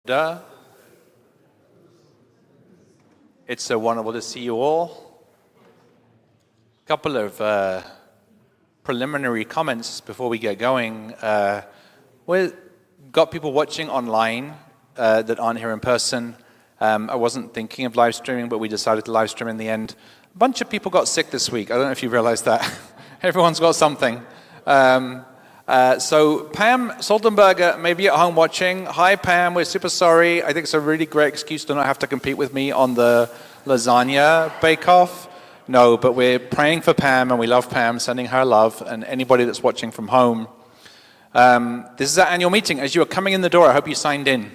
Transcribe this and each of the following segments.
It's so wonderful to see you all. A couple of preliminary comments before we get going. We've got people watching online that aren't here in person. I wasn't thinking of live streaming, but we decided to live stream in the end. A bunch of people got sick this week. I don't know if you realized that. Everyone's got something. So Pam Soldenberger may be at home watching. Hi Pam, we're super sorry. I think it's a really great excuse to not have to compete with me on the lasagna bake-off. No, but we're praying for Pam and we love Pam, sending her love, and anybody that's watching from home. This is our annual meeting. As you are coming in the door, I hope you signed in.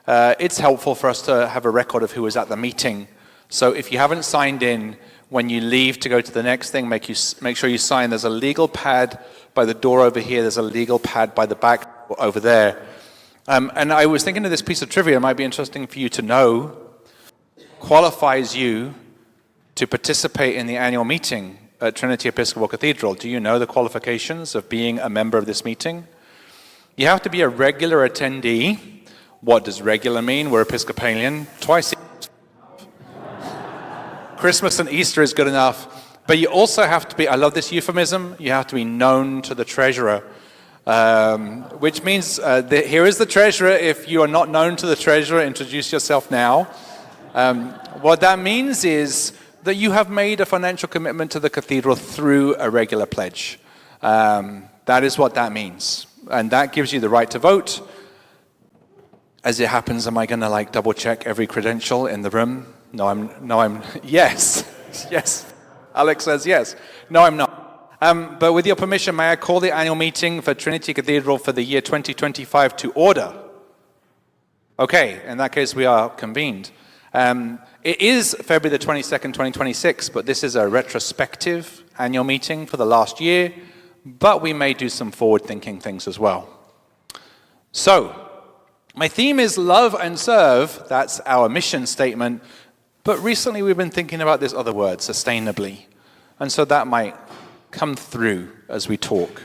It's helpful for us to have a record of who was at the meeting. So if you haven't signed in, when you leave to go to the next thing, make sure you sign. There's a legal pad by the door over here. There's a legal pad by the back over there. And I was thinking of this piece of trivia. It might be interesting for you to know. Qualifies you to participate in the annual meeting at Trinity Episcopal Cathedral. Do you know the qualifications of being a member of this meeting? You have to be a regular attendee. What does regular mean? We're Episcopalian. Twice a year. Christmas and Easter is good enough. But you also have to be, I love this euphemism, you have to be known to the treasurer. Which means, here is the treasurer. If you are not known to the treasurer, introduce yourself now. What that means is that you have made a financial commitment to the cathedral through a regular pledge. That is what that means. And that gives you the right to vote. As it happens, am I going to double check every credential in the room? No, I'm, yes, yes. Alex says yes. No, I'm not. But with your permission, may I call the annual meeting for Trinity Cathedral for the year 2025 to order? Okay, in that case, we are convened. It is February the 22nd, 2026, but this is a retrospective annual meeting for the last year, but we may do some forward-thinking things as well. So, my theme is love and serve. That's our mission statement. But recently we've been thinking about this other word, sustainably. And so that might come through as we talk.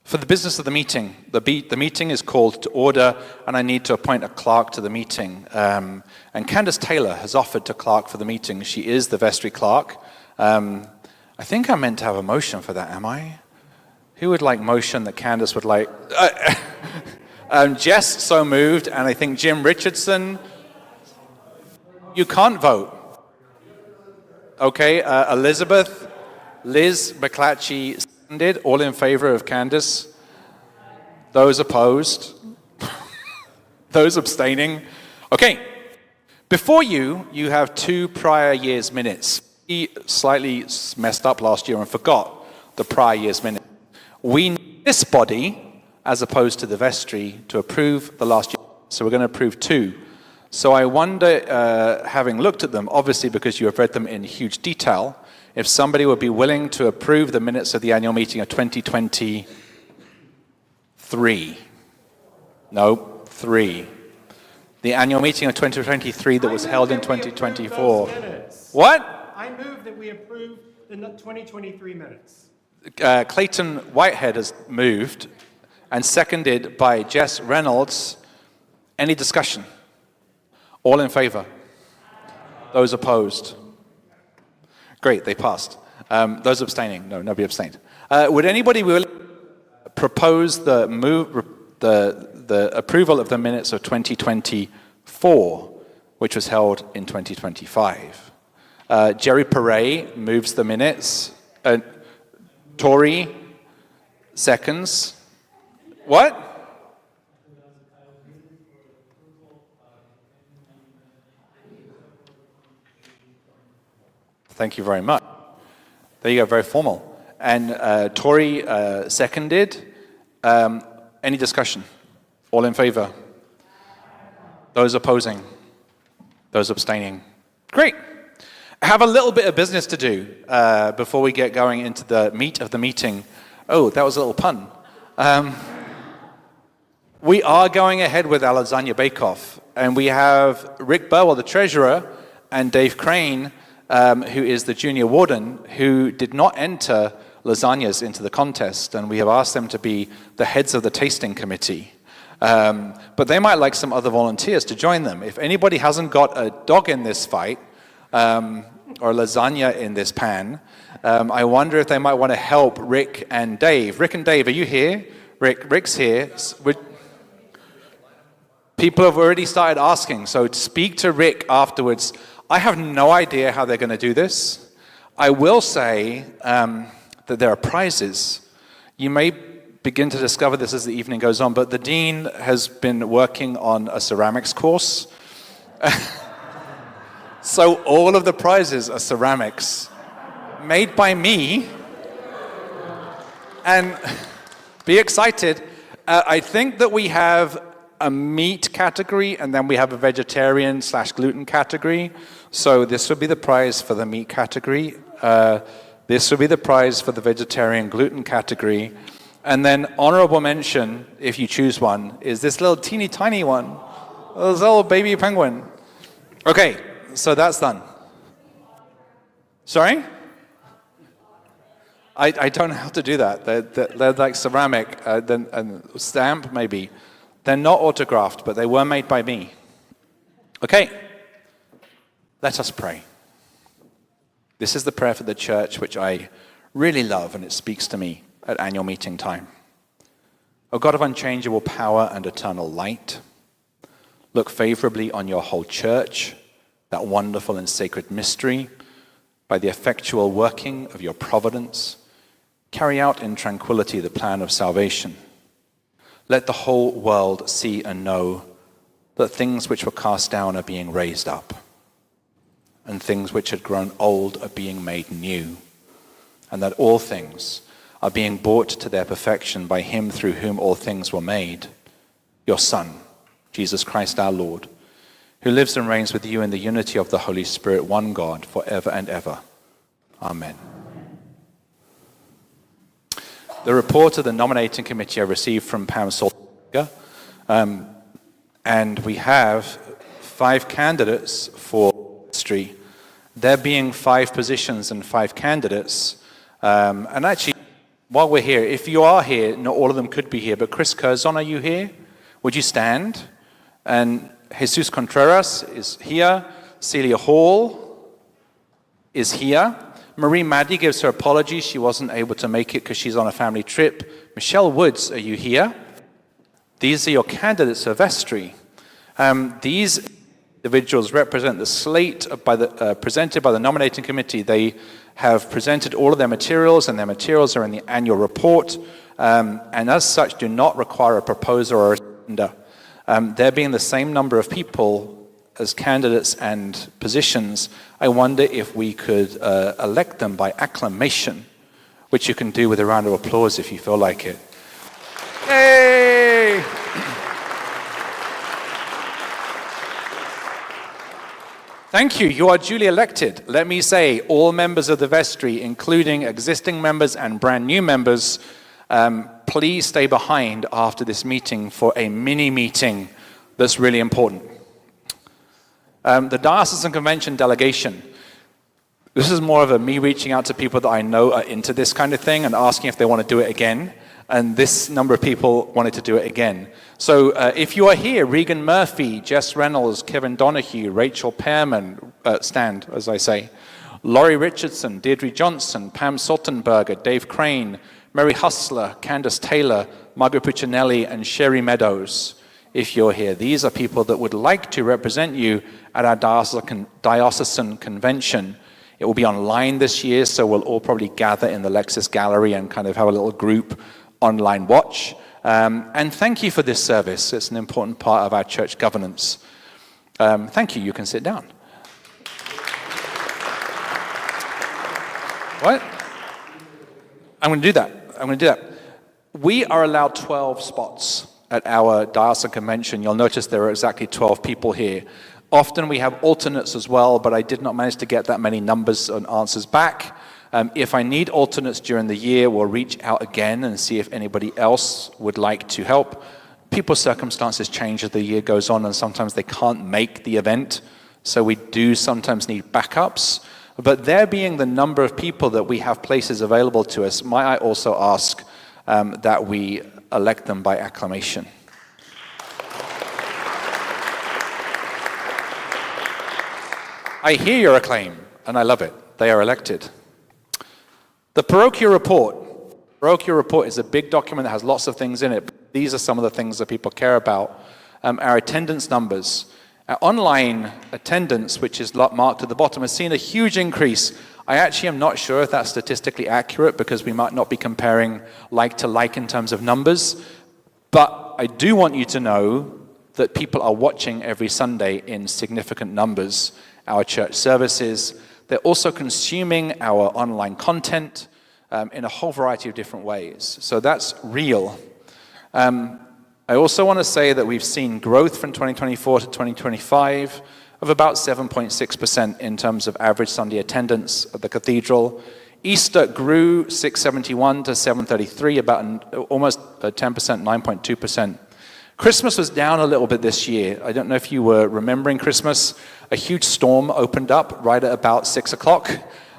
For the business of the meeting, the meeting is called to order, and I need to appoint a clerk to the meeting. And Candace Taylor has offered to clerk for the meeting. She is the vestry clerk. I think I'm meant to have a motion for that, am I? Who would like motion that Candace would like? Jess so moved, and I think Jim Richardson. You can't vote. Okay, Elizabeth, Liz McClatchy seconded. All in favor of Candace? Those opposed? Those abstaining? Okay, before you have 2 prior year's minutes. He slightly messed up last year and forgot the prior year's minutes. We need this body, as opposed to the vestry, to approve the last year. So we're going to approve 2. So I wonder, having looked at them, obviously because you have read them in huge detail, if somebody would be willing to approve the minutes of the annual meeting of 2023. No, 3. The annual meeting of 2023 that was held in 2024. What? I move that we approve the 2023 minutes. Clayton Whitehead has moved, and seconded by Jess Reynolds. Any discussion? All in favor? Those opposed? Great, they passed. Those abstaining? No, nobody abstained. Would anybody propose the approval of the minutes of 2024, which was held in 2025? Jerry Perret moves the minutes. Tori seconds. What? Thank you very much. There you go, very formal. And Tori seconded. Any discussion? All in favor? Those opposing? Those abstaining? Great. I have a little bit of business to do before we get going into the meat of the meeting. Oh, that was a little pun. We are going ahead with our lasagna bake-off, and we have Rick Burwell, the treasurer, and Dave Crane, who is the junior warden, who did not enter lasagnas into the contest, and we have asked them to be the heads of the tasting committee. But they might like some other volunteers to join them. If anybody hasn't got a dog in this fight, or lasagna in this pan, I wonder if they might want to help Rick and Dave. Rick and Dave, are you here? Rick's here. People have already started asking, so speak to Rick afterwards. I have no idea how they're going to do this. I will say that there are prizes. You may begin to discover this as the evening goes on, but the dean has been working on a ceramics course. So all of the prizes are ceramics made by me. And be excited. I think that we have a meat category and then we have a vegetarian/gluten category. So this would be the prize for the meat category. This would be the prize for the vegetarian gluten category. And then honorable mention, if you choose one, is this little teeny tiny one. This little baby penguin. Okay, so that's done. Sorry? I don't know how to do that. They're like ceramic, and stamp maybe. They're not autographed, but they were made by me. Okay, let us pray. This is the prayer for the church, which I really love, and it speaks to me at annual meeting time. O God of unchangeable power and eternal light, look favorably on your whole church, that wonderful and sacred mystery, by the effectual working of your providence, carry out in tranquility the plan of salvation. Let the whole world see and know that things which were cast down are being raised up, and things which had grown old are being made new, and that all things are being brought to their perfection by him through whom all things were made, your Son, Jesus Christ our Lord, who lives and reigns with you in the unity of the Holy Spirit, one God, forever and ever. Amen. The report of the nominating committee I received from Pam Salter, and we have 5 candidates for vestry. There being 5 positions and 5 candidates, and actually, while we're here, if you are here, not all of them could be here, but Chris Curzon, are you here? Would you stand? And Jesus Contreras is here. Celia Hall is here. Marie Maddy gives her apologies. She wasn't able to make it because she's on a family trip. Michelle Woods, are you here? These are your candidates for vestry. These individuals represent the slate presented by the nominating committee. They have presented all of their materials, and their materials are in the annual report, and as such do not require a proposer or a seconder. There being the same number of people as candidates and positions, I wonder if we could elect them by acclamation, which you can do with a round of applause if you feel like it. Yay! Thank you. You are duly elected. Let me say, all members of the vestry, including existing members and brand new members, please stay behind after this meeting for a mini meeting that's really important. The Diocesan Convention delegation. This is more of a me reaching out to people that I know are into this kind of thing and asking if they want to do it again. And this number of people wanted to do it again. So if you are here, Regan Murphy, Jess Reynolds, Kevin Donahue, Rachel Pearman, stand, as I say, Laurie Richardson, Deirdre Johnson, Pam Saltenberger, Dave Crane, Mary Hustler, Candace Taylor, Margaret Puccinelli, and Sherry Meadows. If you're here, these are people that would like to represent you at our diocesan convention. It will be online this year, so we'll all probably gather in the Lexis Gallery and kind of have a little group online watch. And thank you for this service. It's an important part of our church governance. Thank you. You can sit down. What? I'm going to do that. We are allowed 12 spots at our diocesan convention. You'll notice there are exactly 12 people here. Often we have alternates as well, but I did not manage to get that many numbers and answers back. If I need alternates during the year, we'll reach out again and see if anybody else would like to help. People's circumstances change as the year goes on, and sometimes they can't make the event, so we do sometimes need backups. But there being the number of people that we have places available to us, might I also ask that we elect them by acclamation. I hear your acclaim, and I love it. They are elected. The Parochial Report. Parochial Report is a big document that has lots of things in it. These are some of the things that people care about. Our attendance numbers. Our online attendance, which is marked at the bottom, has seen a huge increase. I actually am not sure if that's statistically accurate because we might not be comparing like to like in terms of numbers. But I do want you to know that people are watching every Sunday in significant numbers our church services. They're also consuming our online content in a whole variety of different ways. So that's real. I also want to say that we've seen growth from 2024 to 2025 of about 7.6% in terms of average Sunday attendance at the cathedral. Easter grew 671 to 733, about almost 10%, 9.2%. Christmas was down a little bit this year. I don't know if you were remembering Christmas. A huge storm opened up right at about 6 o'clock.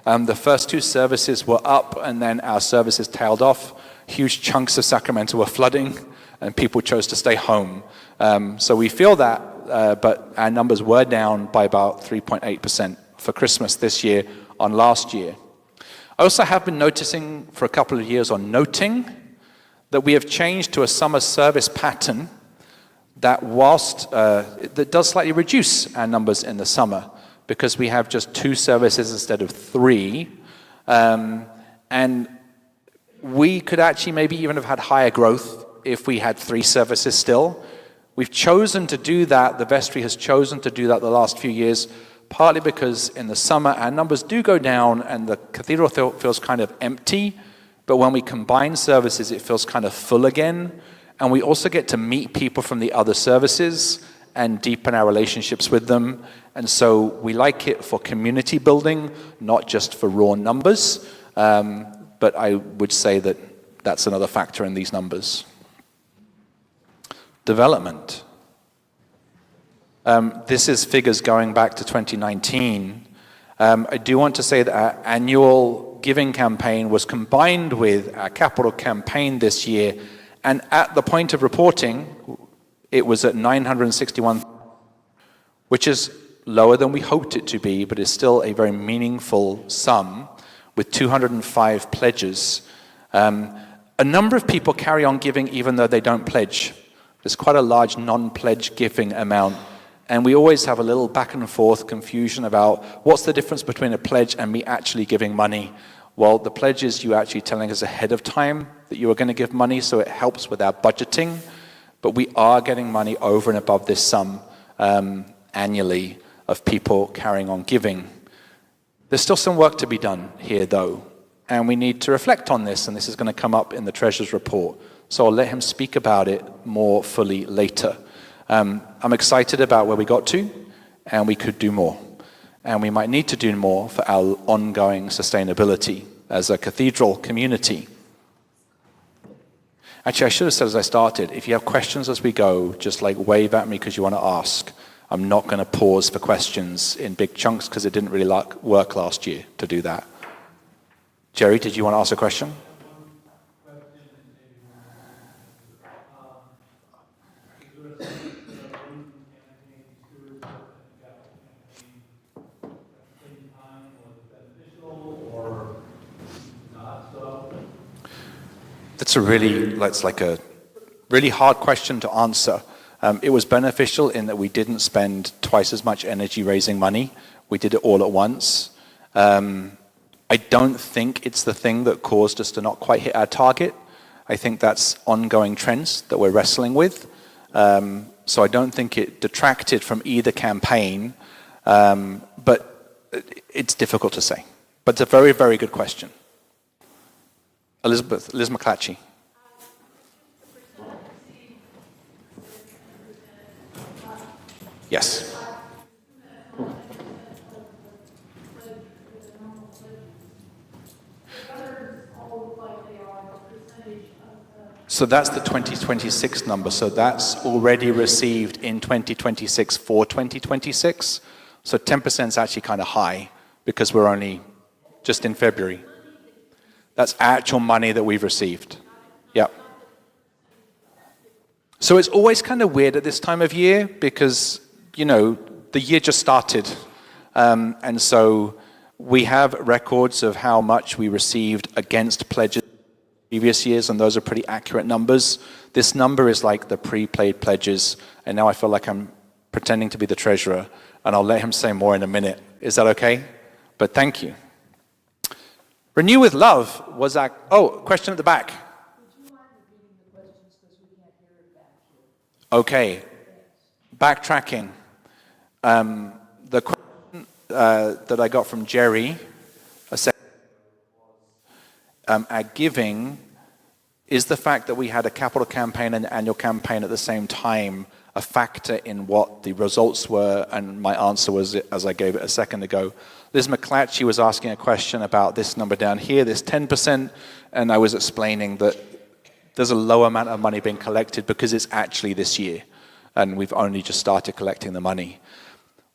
The first two services were up, and then our services tailed off. Huge chunks of Sacramento were flooding, and people chose to stay home. So we feel that, but our numbers were down by about 3.8% for Christmas this year on last year. I also have been noticing for a couple of years on noting that we have changed to a summer service pattern that that does slightly reduce our numbers in the summer because we have just 2 services instead of 3. And we could actually maybe even have had higher growth if we had 3 services still. We've chosen to do that. The vestry has chosen to do that the last few years, partly because in the summer our numbers do go down and the cathedral feels kind of empty. But when we combine services, it feels kind of full again. And we also get to meet people from the other services and deepen our relationships with them. And so we like it for community building, not just for raw numbers. But I would say that that's another factor in these numbers. Development. This is figures going back to 2019. I do want to say that our annual giving campaign was combined with our capital campaign this year. And at the point of reporting, it was at 961, which is lower than we hoped it to be, but is still a very meaningful sum with 205 pledges. A number of people carry on giving even though they don't pledge. There's quite a large non-pledge giving amount. And we always have a little back and forth confusion about what's the difference between a pledge and me actually giving money. Well, the pledge is you actually telling us ahead of time that you are going to give money, so it helps with our budgeting. But we are getting money over and above this sum annually of people carrying on giving. There's still some work to be done here, though, and we need to reflect on this, and this is going to come up in the Treasurer's report. So I'll let him speak about it more fully later. I'm excited about where we got to, and we could do more. And we might need to do more for our ongoing sustainability as a cathedral community. Actually, I should have said as I started, if you have questions as we go, just like wave at me because you want to ask. I'm not going to pause for questions in big chunks because it didn't really work last year to do that. Jerry, did you want to ask a question? That's a really hard question to answer. It was beneficial in that we didn't spend twice as much energy raising money. We did it all at once. I don't think it's the thing that caused us to not quite hit our target. I think that's ongoing trends that we're wrestling with. So I don't think it detracted from either campaign, but it's difficult to say. But it's a very, very good question. Liz McClatchy. Yes. So that's the 2026 number. So that's already received in 2026 for 2026. So 10% is actually kind of high because we're only just in February. That's actual money that we've received. Yeah. So it's always kind of weird at this time of year because, the year just started. And so we have records of how much we received against pledges previous years, and those are pretty accurate numbers. This number is like the pre-paid pledges, and now I feel like I'm pretending to be the treasurer, and I'll let him say more in a minute. Is that okay? But thank you. Renew with Love was our... Oh, question at the back. Would you mind repeating the questions because we can't hear it back here? Okay. Backtracking. The question that I got from Jerry a second our giving, is the fact that we had a capital campaign and annual campaign at the same time a factor in what the results were? And my answer was, as I gave it a second ago, Liz McClatchy was asking a question about this number down here, this 10%, and I was explaining that there's a low amount of money being collected because it's actually this year, and we've only just started collecting the money.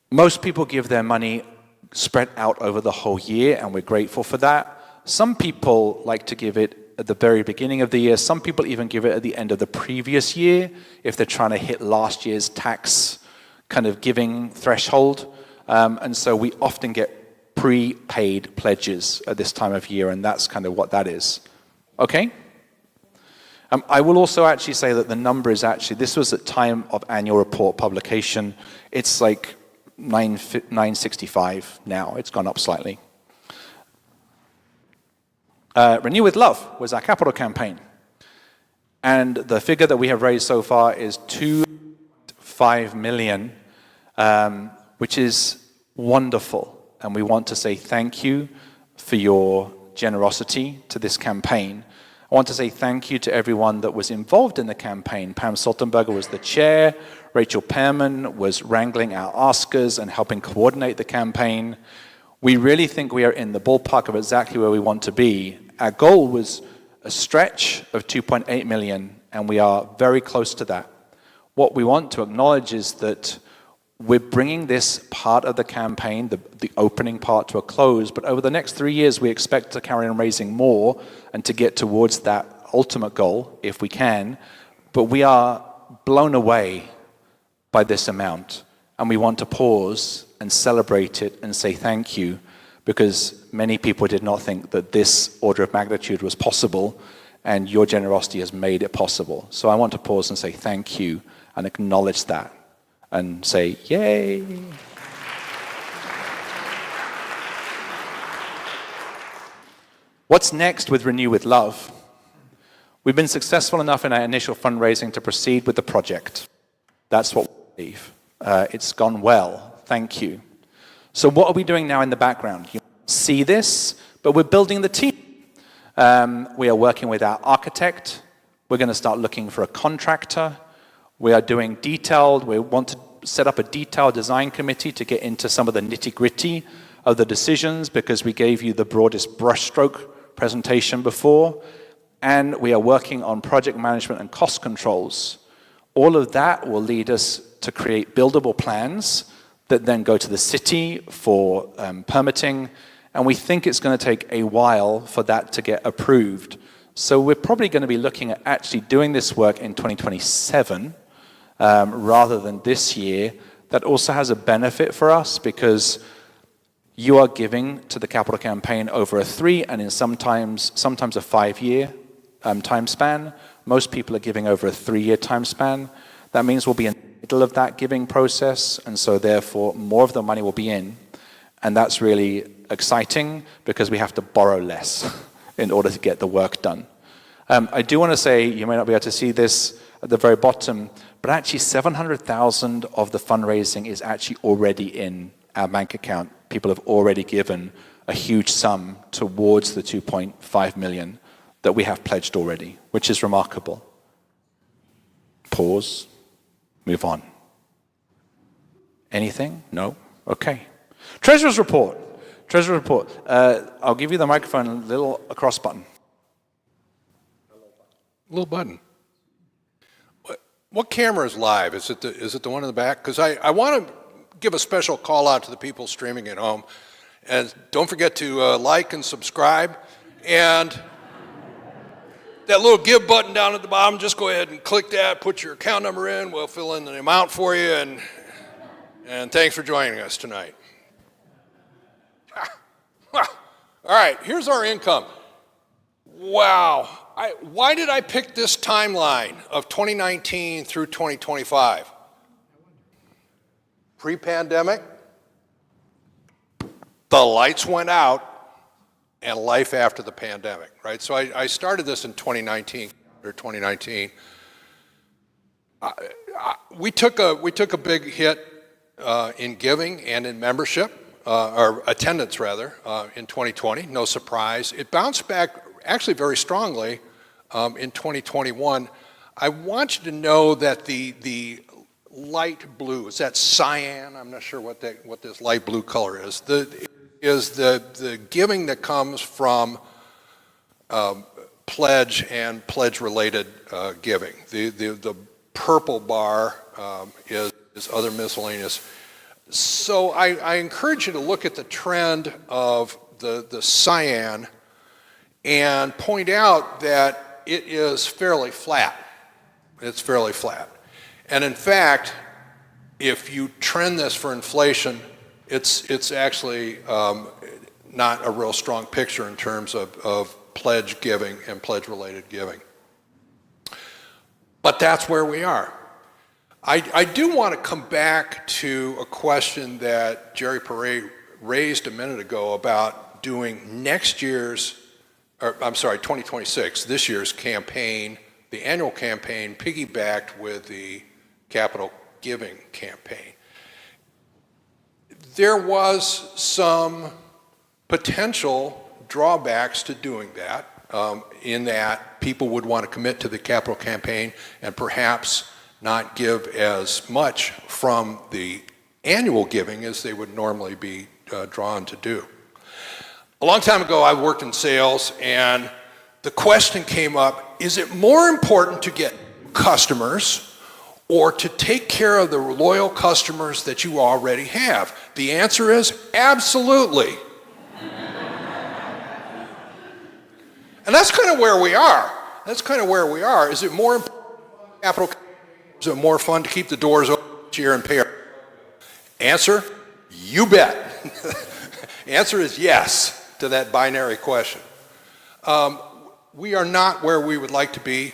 Most people give their money spread out over the whole year, and we're grateful for that. Some people like to give it at the very beginning of the year. Some people even give it at the end of the previous year if they're trying to hit last year's tax kind of giving threshold. And so we often get prepaid pledges at this time of year, and that's kind of what that is. Okay? I will also actually say that the number is actually, this was at time of annual report publication. It's like 965 now. It's gone up slightly. Renew with Love was our capital campaign. And the figure that we have raised so far is 2.5 million, which is wonderful. And we want to say thank you for your generosity to this campaign. I want to say thank you to everyone that was involved in the campaign. Pam Saltenberger was the chair. Rachel Pearman was wrangling our askers and helping coordinate the campaign. We really think we are in the ballpark of exactly where we want to be. Our goal was a stretch of 2.8 million, and we are very close to that. What we want to acknowledge is that we're bringing this part of the campaign, the opening part, to a close, but over the next 3 years, we expect to carry on raising more and to get towards that ultimate goal, if we can. But we are blown away by this amount, and we want to pause and celebrate it and say thank you, because many people did not think that this order of magnitude was possible, and your generosity has made it possible. So I want to pause and say thank you and acknowledge that and say, yay. What's next with Renew with Love? We've been successful enough in our initial fundraising to proceed with the project. That's what we believe. It's gone well. Thank you. So what are we doing now in the background? You see this, but we're building the team. We are working with our architect. We're going to start looking for a contractor. We are doing we want to set up a detailed design committee to get into some of the nitty-gritty of the decisions, because we gave you the broadest brushstroke presentation before. And we are working on project management and cost controls. All of that will lead us to create buildable plans that then go to the city for permitting, and we think it's going to take a while for that to get approved. So we're probably going to be looking at actually doing this work in 2027 rather than this year. That also has a benefit for us because you are giving to the capital campaign over a 3 and in sometimes a 5-year time span. Most people are giving over a 3-year time span. That means we'll be in the middle of that giving process, and so therefore more of the money will be in. And that's really exciting because we have to borrow less in order to get the work done. I do want to say, you may not be able to see this at the very bottom, but actually 700,000 of the fundraising is actually already in our bank account. People have already given a huge sum towards the 2.5 million that we have pledged already, which is remarkable. Pause. Move on. Anything? No? Okay. Treasurer's report. Treasurer's report. I'll give you the microphone, a little across button. Little button. What camera is live? Is it the one in the back? Because I want to give a special call out to the people streaming at home. And don't forget to like and subscribe. And that little give button down at the bottom, just go ahead and click that, put your account number in, we'll fill in the amount for you, and thanks for joining us tonight. All right, here's our income. Wow. Why did I pick this timeline of 2019 through 2025? Pre-pandemic, the lights went out, and life after the pandemic, right? So I started this in 2019, or 2019. We took a big hit in giving and in membership, or attendance rather, in 2020, no surprise. It bounced back actually very strongly in 2021. I want you to know that the light blue, is that cyan? I'm not sure what this light blue color is. The giving that comes from pledge and pledge-related giving. The purple bar is other miscellaneous. So I encourage you to look at the trend of the cyan and point out that it is fairly flat. It's fairly flat. And in fact, if you trend this for inflation, it's actually not a real strong picture in terms of pledge giving and pledge-related giving. But that's where we are. I do want to come back to a question that Jerry Perret raised a minute ago about doing next year's, or I'm sorry, 2026, this year's campaign, the annual campaign piggybacked with the capital giving campaign. There was some potential drawbacks to doing that, in that people would want to commit to the capital campaign and perhaps not give as much from the annual giving as they would normally be drawn to do. A long time ago, I worked in sales, and the question came up, is it more important to get customers or to take care of the loyal customers that you already have? The answer is absolutely. And that's kind of where we are. That's kind of where we are. Is it more important to capital? Is it more fun to keep the doors open each year and pay our? Answer, you bet. Answer is yes to that binary question. We are not where we would like to be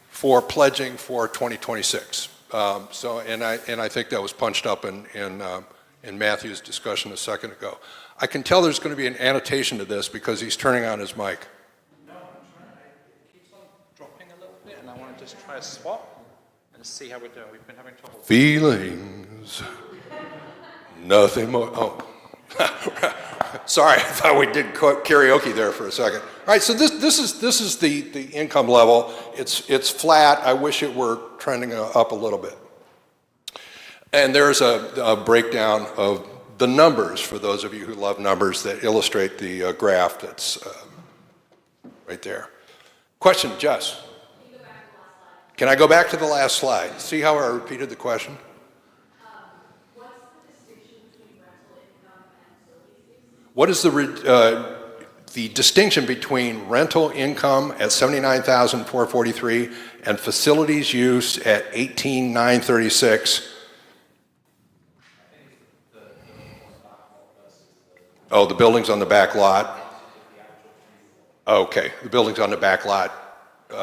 for pledging for 2026. And I think that was punched up in Matthew's discussion a second ago. I can tell there's going to be an annotation to this because he's turning on his mic. No, I'm trying. It keeps on dropping a little bit, and I want to just try a swap and see how we're doing. We've been having trouble. Feelings, nothing more. Oh, sorry, I thought we did karaoke there for a second. All right, so this is the income level. It's flat. I wish it were trending up a little bit. And there's a breakdown of the numbers for those of you who love numbers that illustrate the graph that's right there. Question, Jess? Can I go back to the last slide? See how I repeated the question? What's the distinction between rental income and facilities? What is the distinction between rental income at $79,443 and facilities use at $18,936? Oh, the buildings on the back lot. Okay, the buildings on the back lot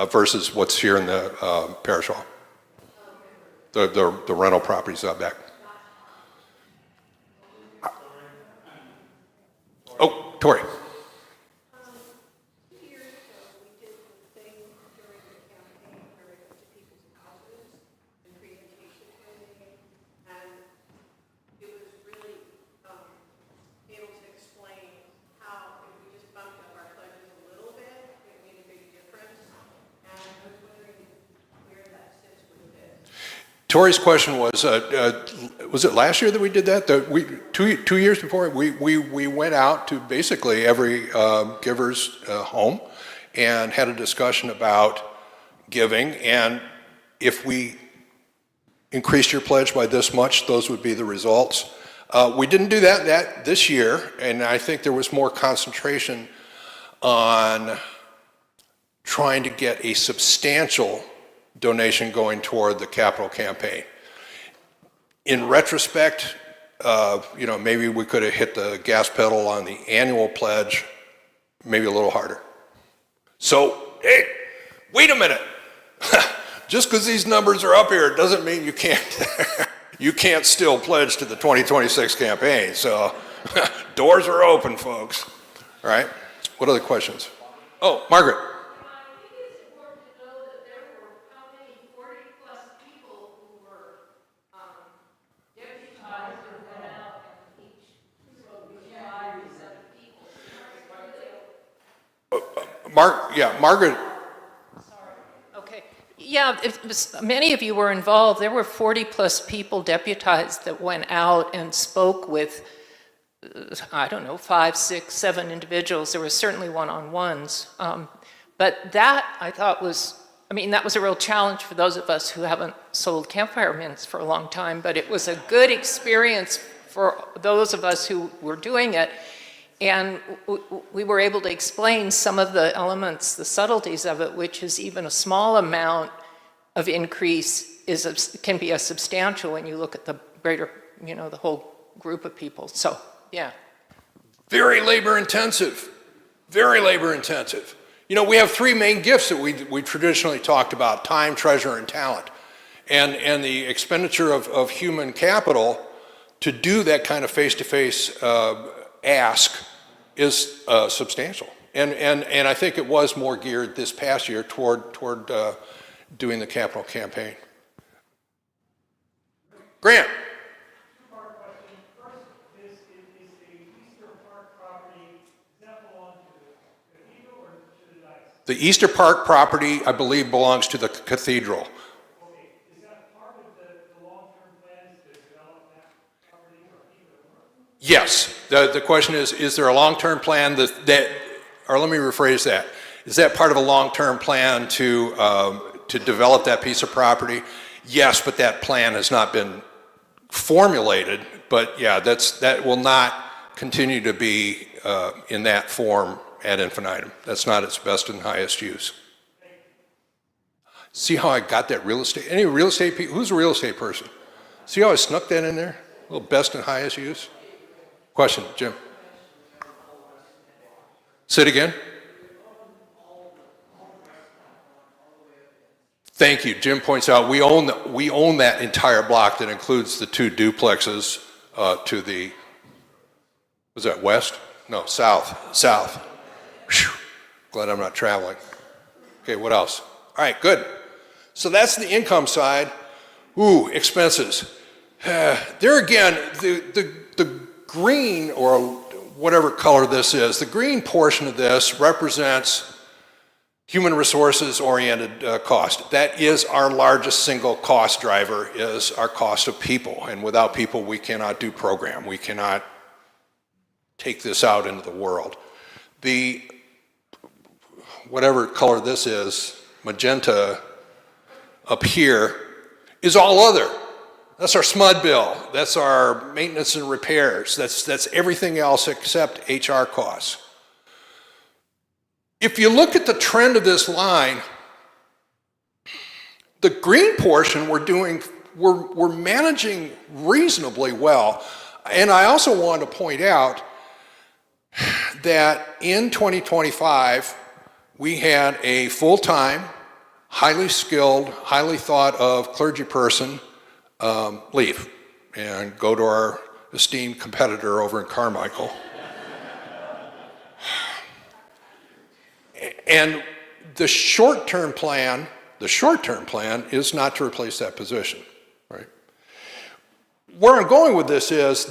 versus what's here in the parish hall. The rental properties out back. Oh, Tori. 2 years ago, we did the thing during the campaign where we went to people's houses and presentations were made, and it was really able to explain how if we just bumped up our pledges a little bit, it made a big difference. And I was wondering where that sits with this. Tori's question was it last year that we did that? Two years before, we went out to basically every giver's home and had a discussion about giving, and if we increased your pledge by this much, those would be the results. We didn't do that this year, and I think there was more concentration on trying to get a substantial donation going toward the capital campaign. In retrospect, maybe we could have hit the gas pedal on the annual pledge maybe a little harder. So, hey, wait a minute. Just because these numbers are up here doesn't mean you can't you can't still pledge to the 2026 campaign. So doors are open, folks. All right. What other questions? Oh, Margaret. I think it's important to know that there were how many 40-plus people who were deputized and went out and each variety of people. Margaret. Okay. Yeah, many of you were involved. There were 40-plus people deputized that went out and spoke with, I don't know, 5, 6, 7 individuals. There were certainly one-on-ones. But that, I thought, that was a real challenge for those of us who haven't sold campfire mints for a long time, but it was a good experience for those of us who were doing it. And we were able to explain some of the elements, the subtleties of it, which is even a small amount of increase can be a substantial when you look at the greater, the whole group of people. So, yeah. Very labor intensive. Very labor intensive. We have 3 main gifts that we traditionally talked about: time, treasure, and talent. And the expenditure of human capital to do that kind of face-to-face ask is substantial. And I think it was more geared this past year toward doing the capital campaign. Grant. Two-part question. First, is the Easter Park property, does that belong to the cathedral or to the diocese? The Easter Park property, I believe, belongs to the cathedral. Okay. Is that part of the long-term plans to develop that property or keep it or? Yes. The question is there a long-term plan or let me rephrase that. Is that part of a long-term plan to develop that piece of property? Yes, but that plan has not been formulated. But yeah, that will not continue to be in that form ad infinitum. That's not its best and highest use. See how I got that real estate? Any real estate people? Who's a real estate person? See how I snuck that in there? A little best and highest use. Question, Jim. Say it again. Thank you. Jim points out we own that entire block that includes the 2 duplexes to the, was that west? No, south. Whew. Glad I'm not traveling. Okay, what else? All right, good. So that's the income side. Ooh, expenses. There again, the green, or whatever color this is, the green portion of this represents human resources oriented cost. That is our largest single cost driver, is our cost of people. And without people, we cannot do program. We cannot take this out into the world. The, whatever color this is, magenta up here, is all other. That's our SMUD bill. That's our maintenance and repairs. That's everything else except HR costs. If you look at the trend of this line, the green portion we're managing reasonably well. And I also want to point out that in 2025, we had a full-time, highly skilled, highly thought of clergy person leave and go to our esteemed competitor over in Carmichael. And the short-term plan is not to replace that position, right? Where I'm going with this is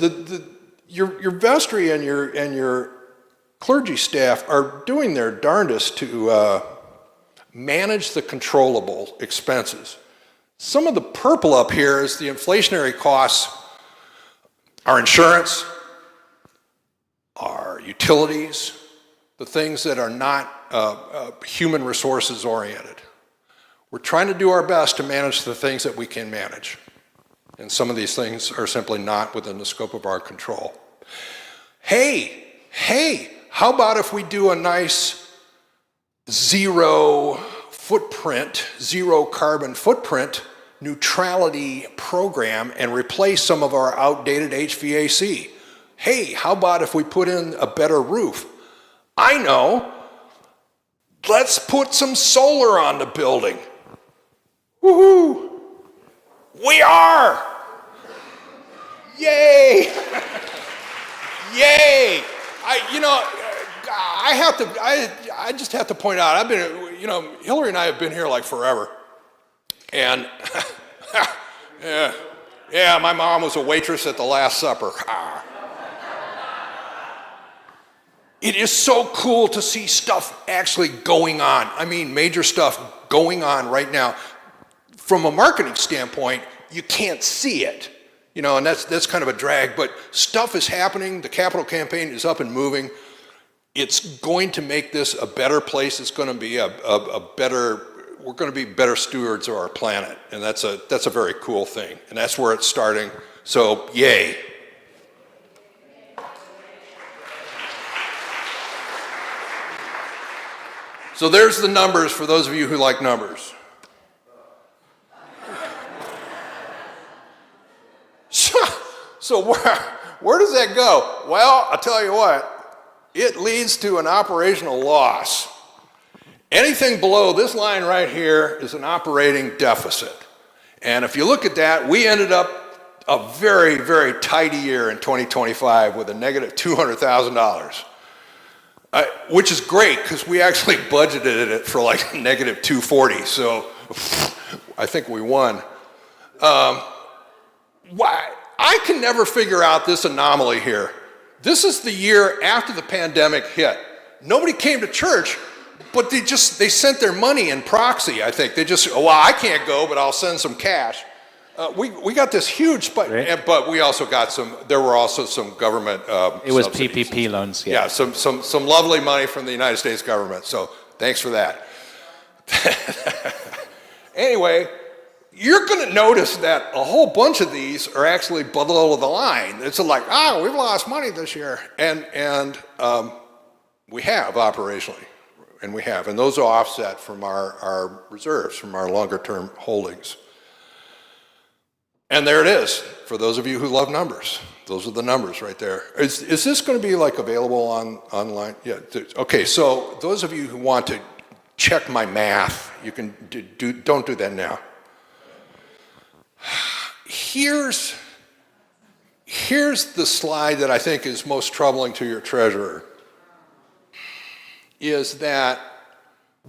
your vestry and your clergy staff are doing their darndest to manage the controllable expenses. Some of the purple up here is the inflationary costs, our insurance, our utilities, the things that are not human resources oriented. We're trying to do our best to manage the things that we can manage. And some of these things are simply not within the scope of our control. Hey, how about if we do a nice zero carbon footprint neutrality program and replace some of our outdated HVAC? Hey, how about if we put in a better roof? I know. Let's put some solar on the building. Woohoo! We are! Yay! Yay! I just have to point out, I've been, Hillary and I have been here like forever. And, yeah, my mom was a waitress at the Last Supper. It is so cool to see stuff actually going on. I mean, major stuff going on right now. From a marketing standpoint, you can't see it, and that's kind of a drag, but stuff is happening. The Capitol campaign is up and moving. It's going to make this a better place. It's going to be we're going to be better stewards of our planet, and that's a very cool thing, and that's where it's starting, so yay. So there's the numbers for those of you who like numbers. So where does that go? Well, I'll tell you what, it leads to an operational loss. Anything below this line right here is an operating deficit. And if you look at that, we ended up a very, very tidy year in 2025 with a negative $200,000. Which is great because we actually budgeted it for like negative 240, so I think we won. I can never figure out this anomaly here. This is the year after the pandemic hit. Nobody came to church, but they sent their money in proxy, I think. I can't go, but I'll send some cash. We got this huge spike, right. But we also got there were also some government It was subsidies. PPP loans, Yeah, some lovely money from the United States government, so thanks for that. Anyway, you're going to notice that a whole bunch of these are actually below the line. It's like, we've lost money this year, and we have operationally, and those are offset from our reserves, from our longer-term holdings. And there it is, for those of you who love numbers. Those are the numbers right there. Is this going to be like available online? Yeah. Okay, so those of you who want to check my math, you can don't do that now. Here's the slide that I think is most troubling to your treasurer, is that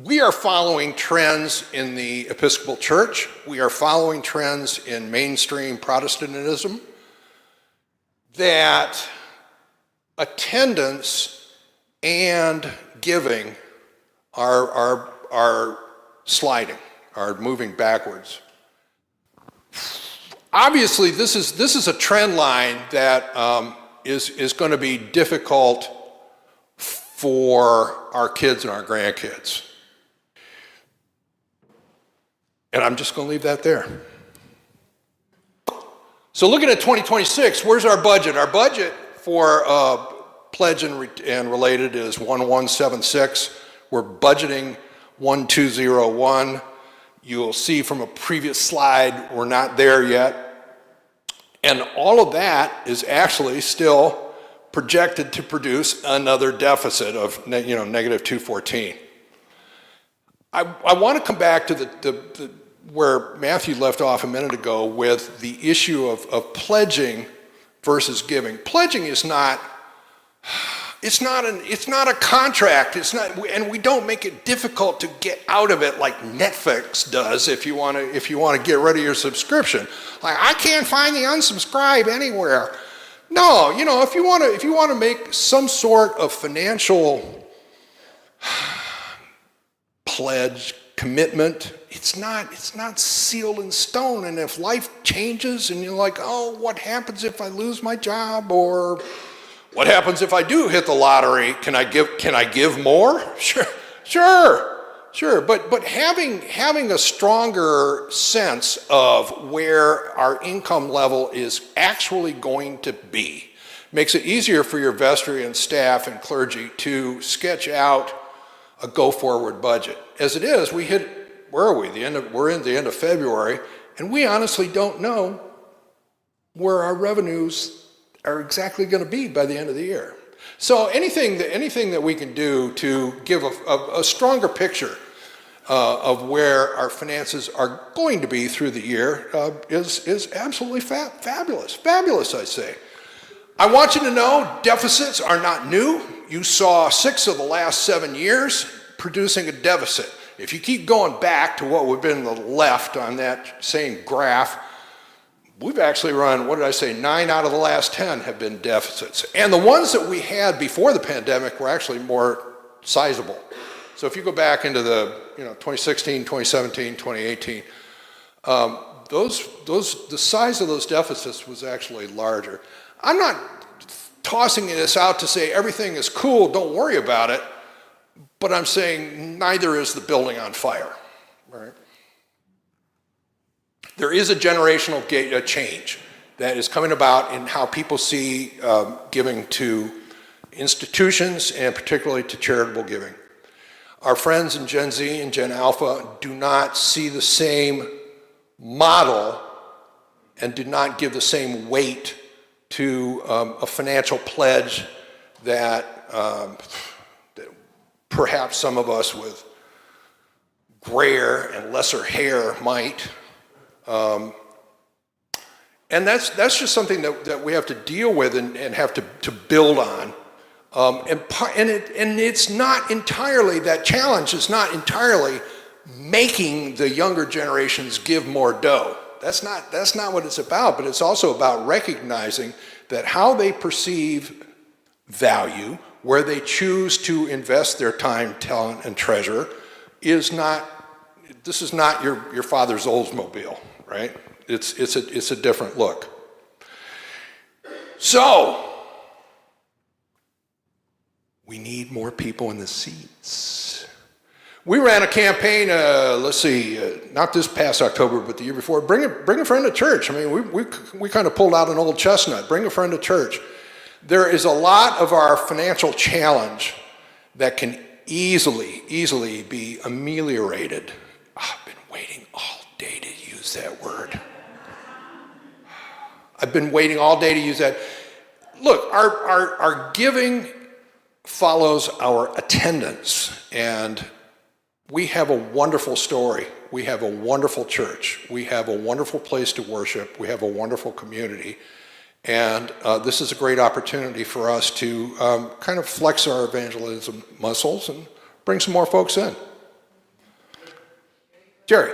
we are following trends in the Episcopal Church. We are following trends in mainstream Protestantism that attendance and giving are sliding, are moving backwards. Obviously, this is a trend line that is going to be difficult for our kids and our grandkids. And I'm just going to leave that there. So looking at 2026, where's our budget? Our budget for pledge and related is 1176. We're budgeting 1201. You'll see from a previous slide, we're not there yet. And all of that is actually still projected to produce another deficit of negative 214. I want to come back to where Matthew left off a minute ago with the issue of pledging versus giving. Pledging is not a contract. And we don't make it difficult to get out of it like Netflix does if you want to get rid of your subscription. Like, I can't find the unsubscribe anywhere. No, if you want to make some sort of financial pledge, commitment, it's not sealed in stone. And if life changes and you're like, what happens if I lose my job, or what happens if I do hit the lottery? Can I give more? Sure. But having a stronger sense of where our income level is actually going to be makes it easier for your vestry and staff and clergy to sketch out a go-forward budget. As it is, we're in the end of February, and we honestly don't know where our revenues are exactly going to be by the end of the year. So anything that we can do to give a stronger picture of where our finances are going to be through the year is absolutely fabulous, I say. I want you to know deficits are not new. You saw 6 of the last 7 years producing a deficit. If you keep going back to what would have been the left on that same graph, we've actually run, 9 out of the last 10 have been deficits. And the ones that we had before the pandemic were actually more sizable. So if you go back into the 2016, 2017, 2018, the size of those deficits was actually larger. I'm not tossing this out to say everything is cool, don't worry about it, but I'm saying neither is the building on fire, right? There is a generational change that is coming about in how people see giving to institutions and particularly to charitable giving. Our friends in Gen Z and Gen Alpha do not see the same model and do not give the same weight to a financial pledge that perhaps some of us with grayer and lesser hair might. And that's just something that we have to deal with and have to build on. And it's not entirely, that challenge is not entirely making the younger generations give more dough. That's not what it's about, but it's also about recognizing that how they perceive value, where they choose to invest their time, talent, and treasure this is not your father's Oldsmobile, right? It's a different look. So, we need more people in the seats. We ran a campaign, not this past October, but the year before, bring a friend to church. I mean, we kind of pulled out an old chestnut, bring a friend to church. There is a lot of our financial challenge that can easily be ameliorated. I've been waiting all day to use that word. I've been waiting all day to use that. Look, our giving follows our attendance, and we have a wonderful story. We have a wonderful church. We have a wonderful place to worship. We have a wonderful community. And this is a great opportunity for us to kind of flex our evangelism muscles and bring some more folks in. Jerry.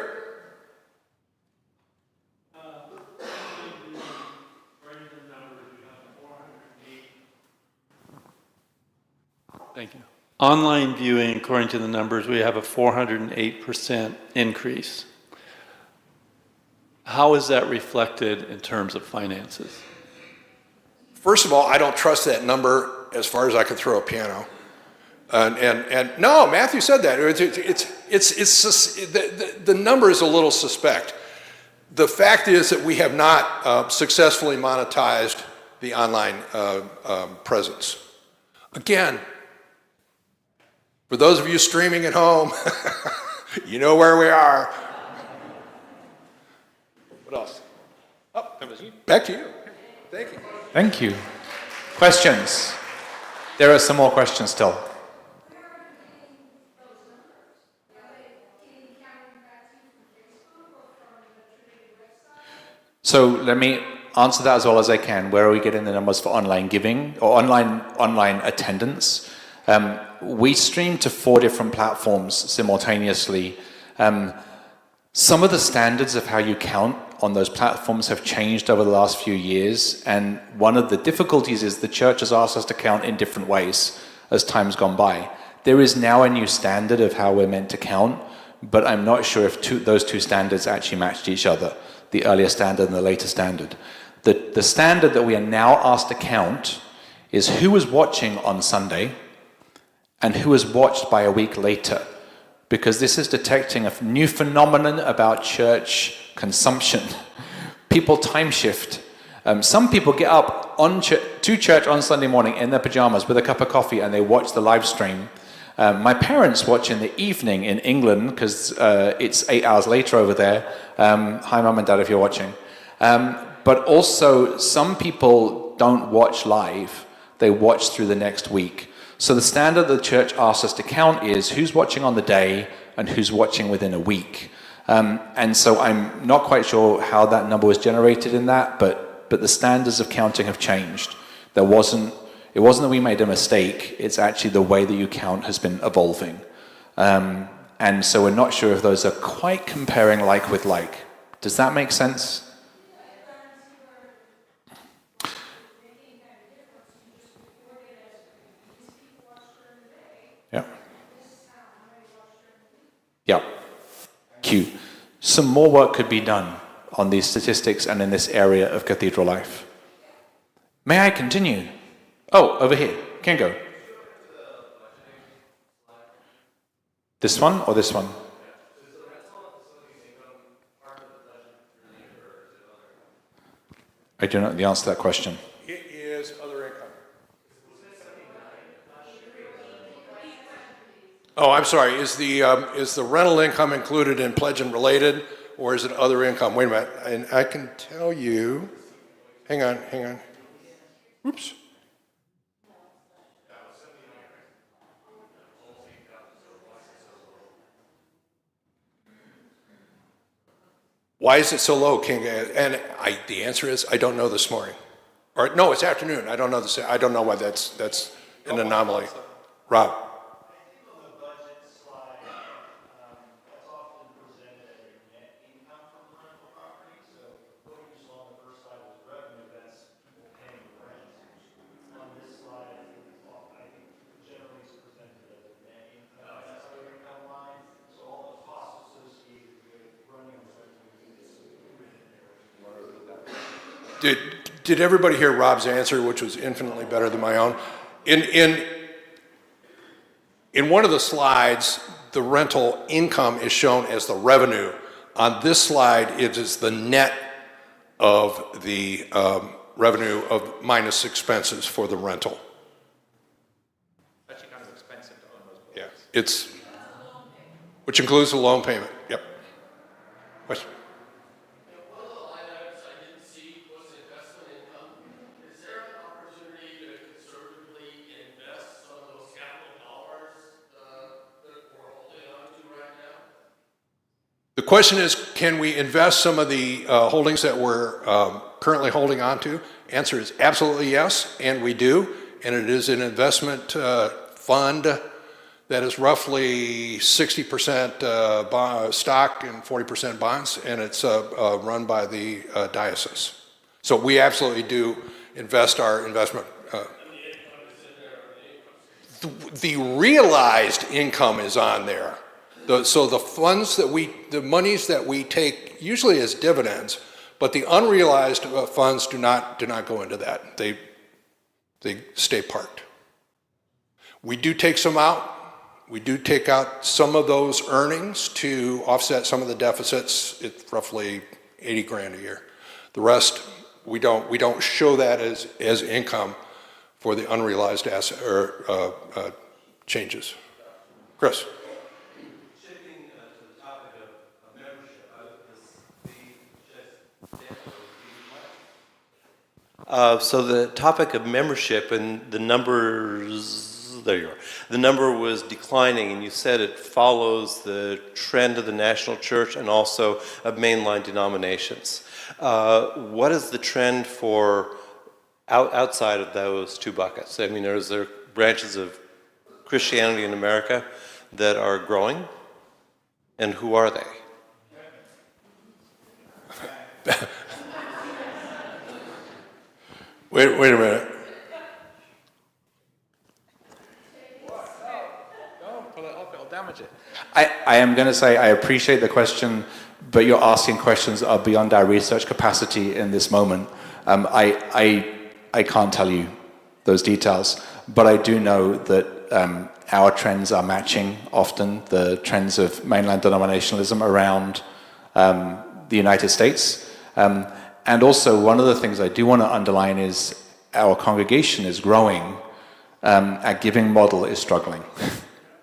Thank you. Online viewing, according to the numbers, we have a 408% increase. How is that reflected in terms of finances? First of all, I don't trust that number as far as I can throw a piano. And no, Matthew said that. The number is a little suspect. The fact is that we have not successfully monetized the online presence. Again, for those of you streaming at home, you know where we are. What else? Oh, back to you. Thank you. Thank you. Questions? There are some more questions still. So let me answer that as well as I can. Where are we getting the numbers for online giving or online attendance? We stream to 4 different platforms simultaneously. Some of the standards of how you count on those platforms have changed over the last few years, and one of the difficulties is the church has asked us to count in different ways as time's gone by. There is now a new standard of how we're meant to count, but I'm not sure if those two standards actually matched each other, the earlier standard and the later standard. The standard that we are now asked to count is who was watching on Sunday and who was watched by a week later, because this is detecting a new phenomenon about church consumption. People time shift. Some people get up to church on Sunday morning in their pajamas with a cup of coffee and they watch the live stream. My parents watch in the evening in England because it's 8 hours later over there. Hi, Mum and Dad, if you're watching. But also, some people don't watch live. They watch through the next week. So the standard the church asks us to count is who's watching on the day and who's watching within a week. And so I'm not quite sure how that number was generated in that, but the standards of counting have changed. It wasn't that we made a mistake, it's actually the way that you count has been evolving. And so we're not sure if those are quite comparing like with like. Does that make sense? Yeah. Yeah. Thank you. Some more work could be done on these statistics and in this area of cathedral life. May I continue? Oh, over here. Can go. This one or this one? I do not know the answer to that question. It is other income. Oh, I'm sorry. Is the rental income included in pledge and related, or is it other income? Wait a minute. And I can tell you. Hang on. Oops. Why is it so low, King? And the answer is I don't know this morning, or no, it's afternoon. I don't know this. I don't know why that's an anomaly. Rob. Did everybody hear Rob's answer, which was infinitely better than my own? In one of the slides, the rental income is shown as the revenue. On this slide, it is the net of the revenue of minus expenses for the rental. Actually kind of expensive to own those buildings. Yeah, which includes the loan payment. Yep. Question? The question is, can we invest some of the holdings that we're currently holding on to? Answer is absolutely yes, and we do. And it is an investment fund that is roughly 60% stock and 40% bonds, and it's run by the diocese. So we absolutely do invest our investment. The realized income is on there. So the funds the monies that we take usually as dividends, but the unrealized funds do not go into that. They stay parked. We do take some out. We do take out some of those earnings to offset some of the deficits. It's roughly 80 grand a year. The rest we don't show that as income for the unrealized asset or changes. Chris. So the topic of membership and the numbers, there you are. The number was declining, and you said it follows the trend of the national church and also of mainline denominations. What is the trend for outside of those two buckets? I mean, there branches of Christianity in America that are growing, and who are they? Wait a minute. Don't pull it up, it'll damage it. I am going to say I appreciate the question, but you're asking questions that are beyond our research capacity in this moment. I can't tell you those details, but I do know that our trends are matching often the trends of mainline denominationalism around the United States. And also, one of the things I do want to underline is our congregation is growing, our giving model is struggling.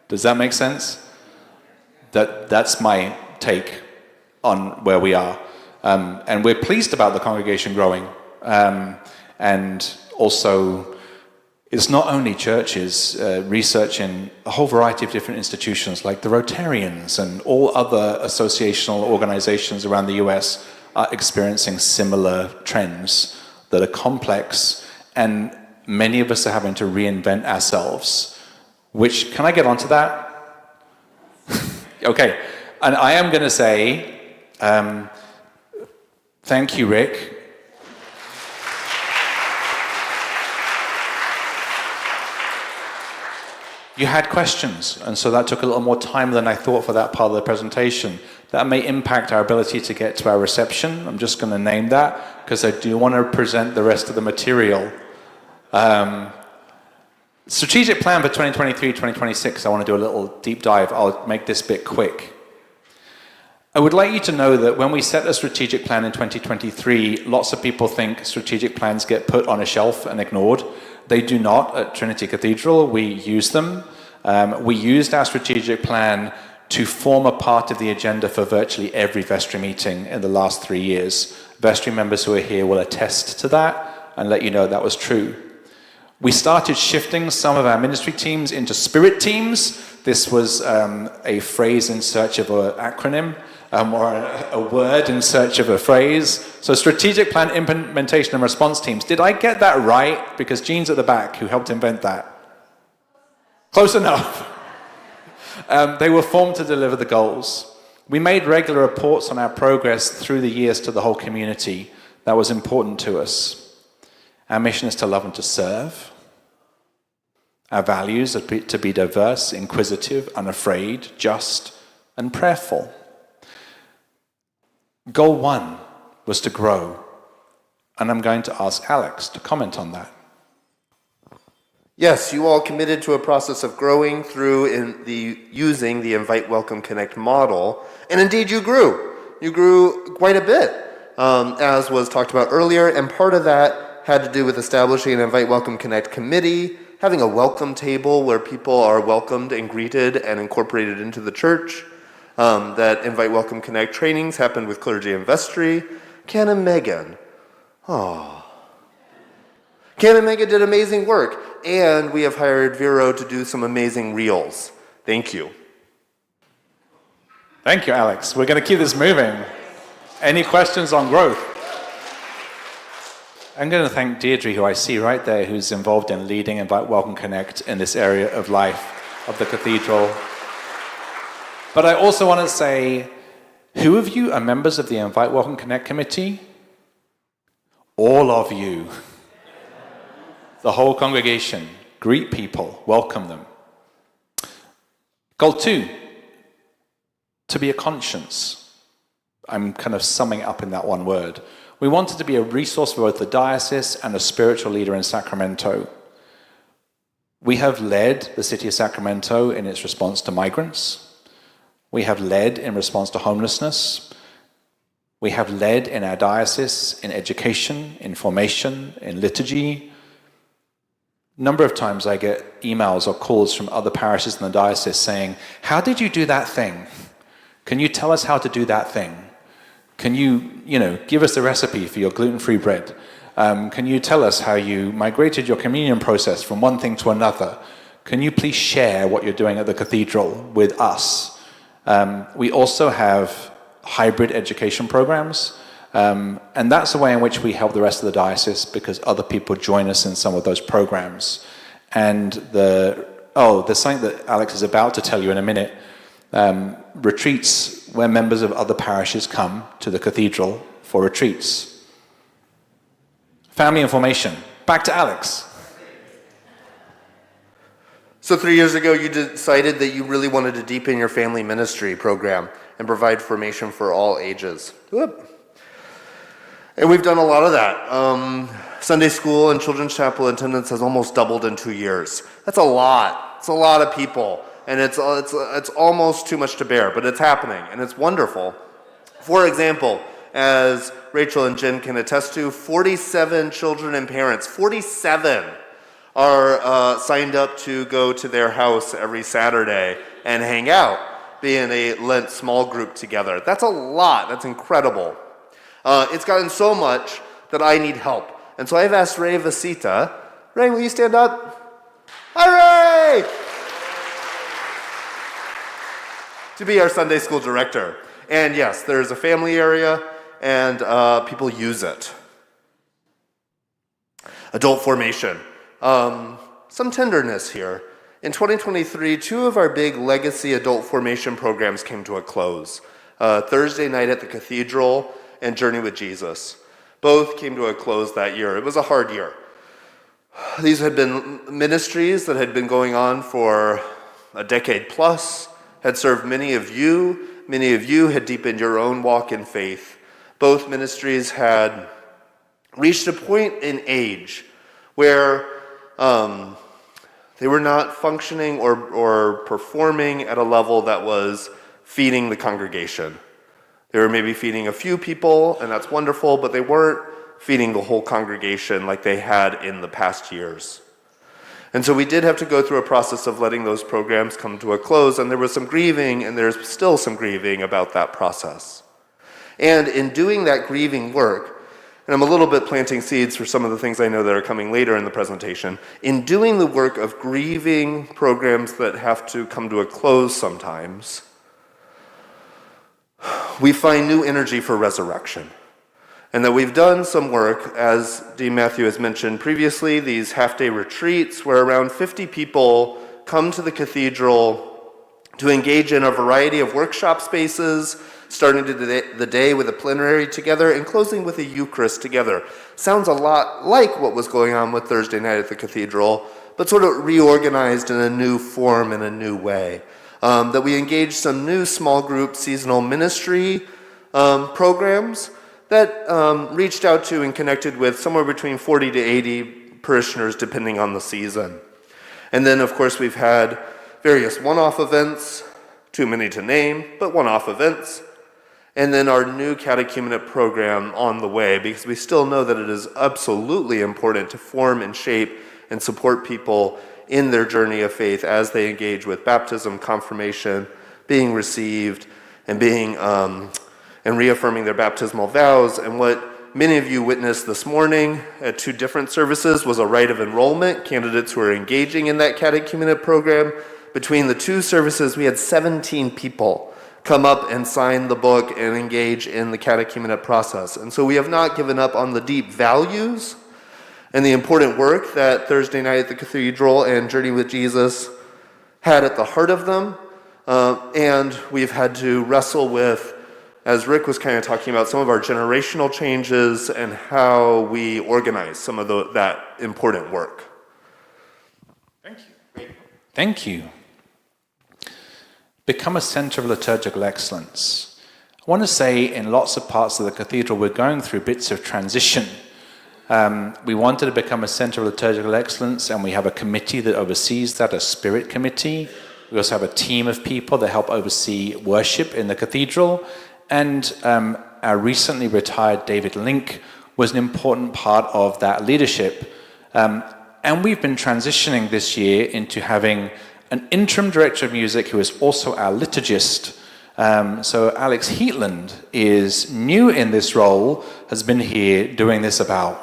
Does that make sense? That's my take on where we are. And we're pleased about the congregation growing. And also, It's not only churches. Research in a whole variety of different institutions like the Rotarians and all other associational organizations around the US are experiencing similar trends that are complex, and many of us are having to reinvent ourselves. Which, can I get onto that? Okay, and I am going to say, thank you, Rick. You had questions, and so that took a little more time than I thought for that part of the presentation. That may impact our ability to get to our reception. I'm just going to name that, because I do want to present the rest of the material. Strategic plan for 2023-2026, I want to do a little deep dive. I'll make this bit quick. I would like you to know that when we set a strategic plan in 2023, lots of people think strategic plans get put on a shelf and ignored. They do not at Trinity Cathedral. We use them. We used our strategic plan to form a part of the agenda for virtually every vestry meeting in the last 3 years. Vestry members who are here will attest to that and let you know that was true. We started shifting some of our ministry teams into spirit teams. This was a phrase in search of an acronym, or a word in search of a phrase. So strategic plan implementation and response teams. Did I get that right? Because Jean's at the back who helped invent that. Close enough. They were formed to deliver the goals. We made regular reports on our progress through the years to the whole community. That was important to us. Our mission is to love and to serve. Our values are to be diverse, inquisitive, unafraid, just, and prayerful. Goal 1 was to grow, and I'm going to ask Alex to comment on that. Yes, you all committed to a process of growing through using the Invite, Welcome, Connect model, and indeed you grew. You grew quite a bit, as was talked about earlier, and part of that had to do with establishing an Invite, Welcome, Connect committee, having a welcome table where people are welcomed and greeted and incorporated into the church. That Invite, Welcome, Connect trainings happened with clergy and vestry. Ken and Megan. Ken and Megan did amazing work, and we have hired Vero to do some amazing reels. Thank you. Thank you, Alex. We're going to keep this moving. Any questions on growth? I'm going to thank Deirdre, who I see right there, who's involved in leading Invite, Welcome, Connect in this area of life of the cathedral. But I also want to say, who of you are members of the Invite, Welcome, Connect committee? All of you. The whole congregation. Greet people, welcome them. Goal 2, to be a conscience. I'm kind of summing up in that one word. We wanted to be a resource for both the diocese and a spiritual leader in Sacramento. We have led the city of Sacramento in its response to migrants. We have led in response to homelessness. We have led in our diocese in education, in formation, in liturgy. A number of times I get emails or calls from other parishes in the diocese saying, how did you do that thing? Can you tell us how to do that thing? Can you, give us the recipe for your gluten-free bread? Can you tell us how you migrated your communion process from one thing to another? Can you please share what you're doing at the cathedral with us? We also have hybrid education programs, and that's the way in which we help the rest of the diocese, because other people join us in some of those programs. And there's something that Alex is about to tell you in a minute. Retreats where members of other parishes come to the cathedral for retreats. Family and formation. Back to Alex. So 3 years ago, you decided that you really wanted to deepen your family ministry program and provide formation for all ages. Whoop. And we've done a lot of that. Sunday school and children's chapel attendance has almost doubled in 2 years. That's a lot. It's a lot of people. And it's almost too much to bear, but it's happening, and it's wonderful. For example, as Rachel and Jen can attest to, 47 children and parents, 47 are signed up to go to their house every Saturday and hang out, be in a Lent small group together. That's a lot. That's incredible. It's gotten so much that I need help. And so I've asked Ray Vasita. Ray, will you stand up? Hooray! To be our Sunday school director. And yes, there's a family area, and people use it. Adult formation. Some tenderness here. In 2023, 2 of our big legacy adult formation programs came to a close. Thursday Night at the Cathedral and Journey with Jesus. Both came to a close that year. It was a hard year. These had been ministries that had been going on for a decade plus, had served many of you. Many of you had deepened your own walk in faith. Both ministries had reached a point in age where they were not functioning or performing at a level that was feeding the congregation. They were maybe feeding a few people, and that's wonderful, but they weren't feeding the whole congregation like they had in the past years. And so we did have to go through a process of letting those programs come to a close, and there was some grieving, and there's still some grieving about that process. And in doing that grieving work, and I'm a little bit planting seeds for some of the things I know that are coming later in the presentation, in doing the work of grieving programs that have to come to a close sometimes, we find new energy for resurrection. And that we've done some work, as Dean Matthew has mentioned previously, these half-day retreats where around 50 people come to the cathedral to engage in a variety of workshop spaces, starting the day with a plenary together and closing with a Eucharist together. Sounds a lot like what was going on with Thursday Night at the Cathedral, but sort of reorganized in a new form, in a new way. That we engaged some new small group seasonal ministry programs that reached out to and connected with somewhere between 40 to 80 parishioners depending on the season. And then, of course, we've had various one-off events, too many to name, but one-off events. And then our new catechumenate program on the way, because we still know that it is absolutely important to form and shape and support people in their journey of faith as they engage with baptism, confirmation, being received, and being and reaffirming their baptismal vows. And what many of you witnessed this morning at 2 different services was a rite of enrollment, candidates who are engaging in that catechumenate program. Between the 2 services, we had 17 people come up and sign the book and engage in the catechumenate process. And so we have not given up on the deep values and the important work that Thursday Night at the Cathedral and Journey with Jesus had at the heart of them. And we've had to wrestle with, as Rick was kind of talking about, some of our generational changes and how we organize some of that important work. Thank you. Become a center of liturgical excellence. I want to say in lots of parts of the cathedral, we're going through bits of transition. We wanted to become a center of liturgical excellence, and we have a committee that oversees that, a spirit committee. We also have a team of people that help oversee worship in the cathedral. And our recently retired David Link was an important part of that leadership. And we've been transitioning this year into having an interim director of music who is also our liturgist. So Alex Heatland is new in this role, has been here doing this about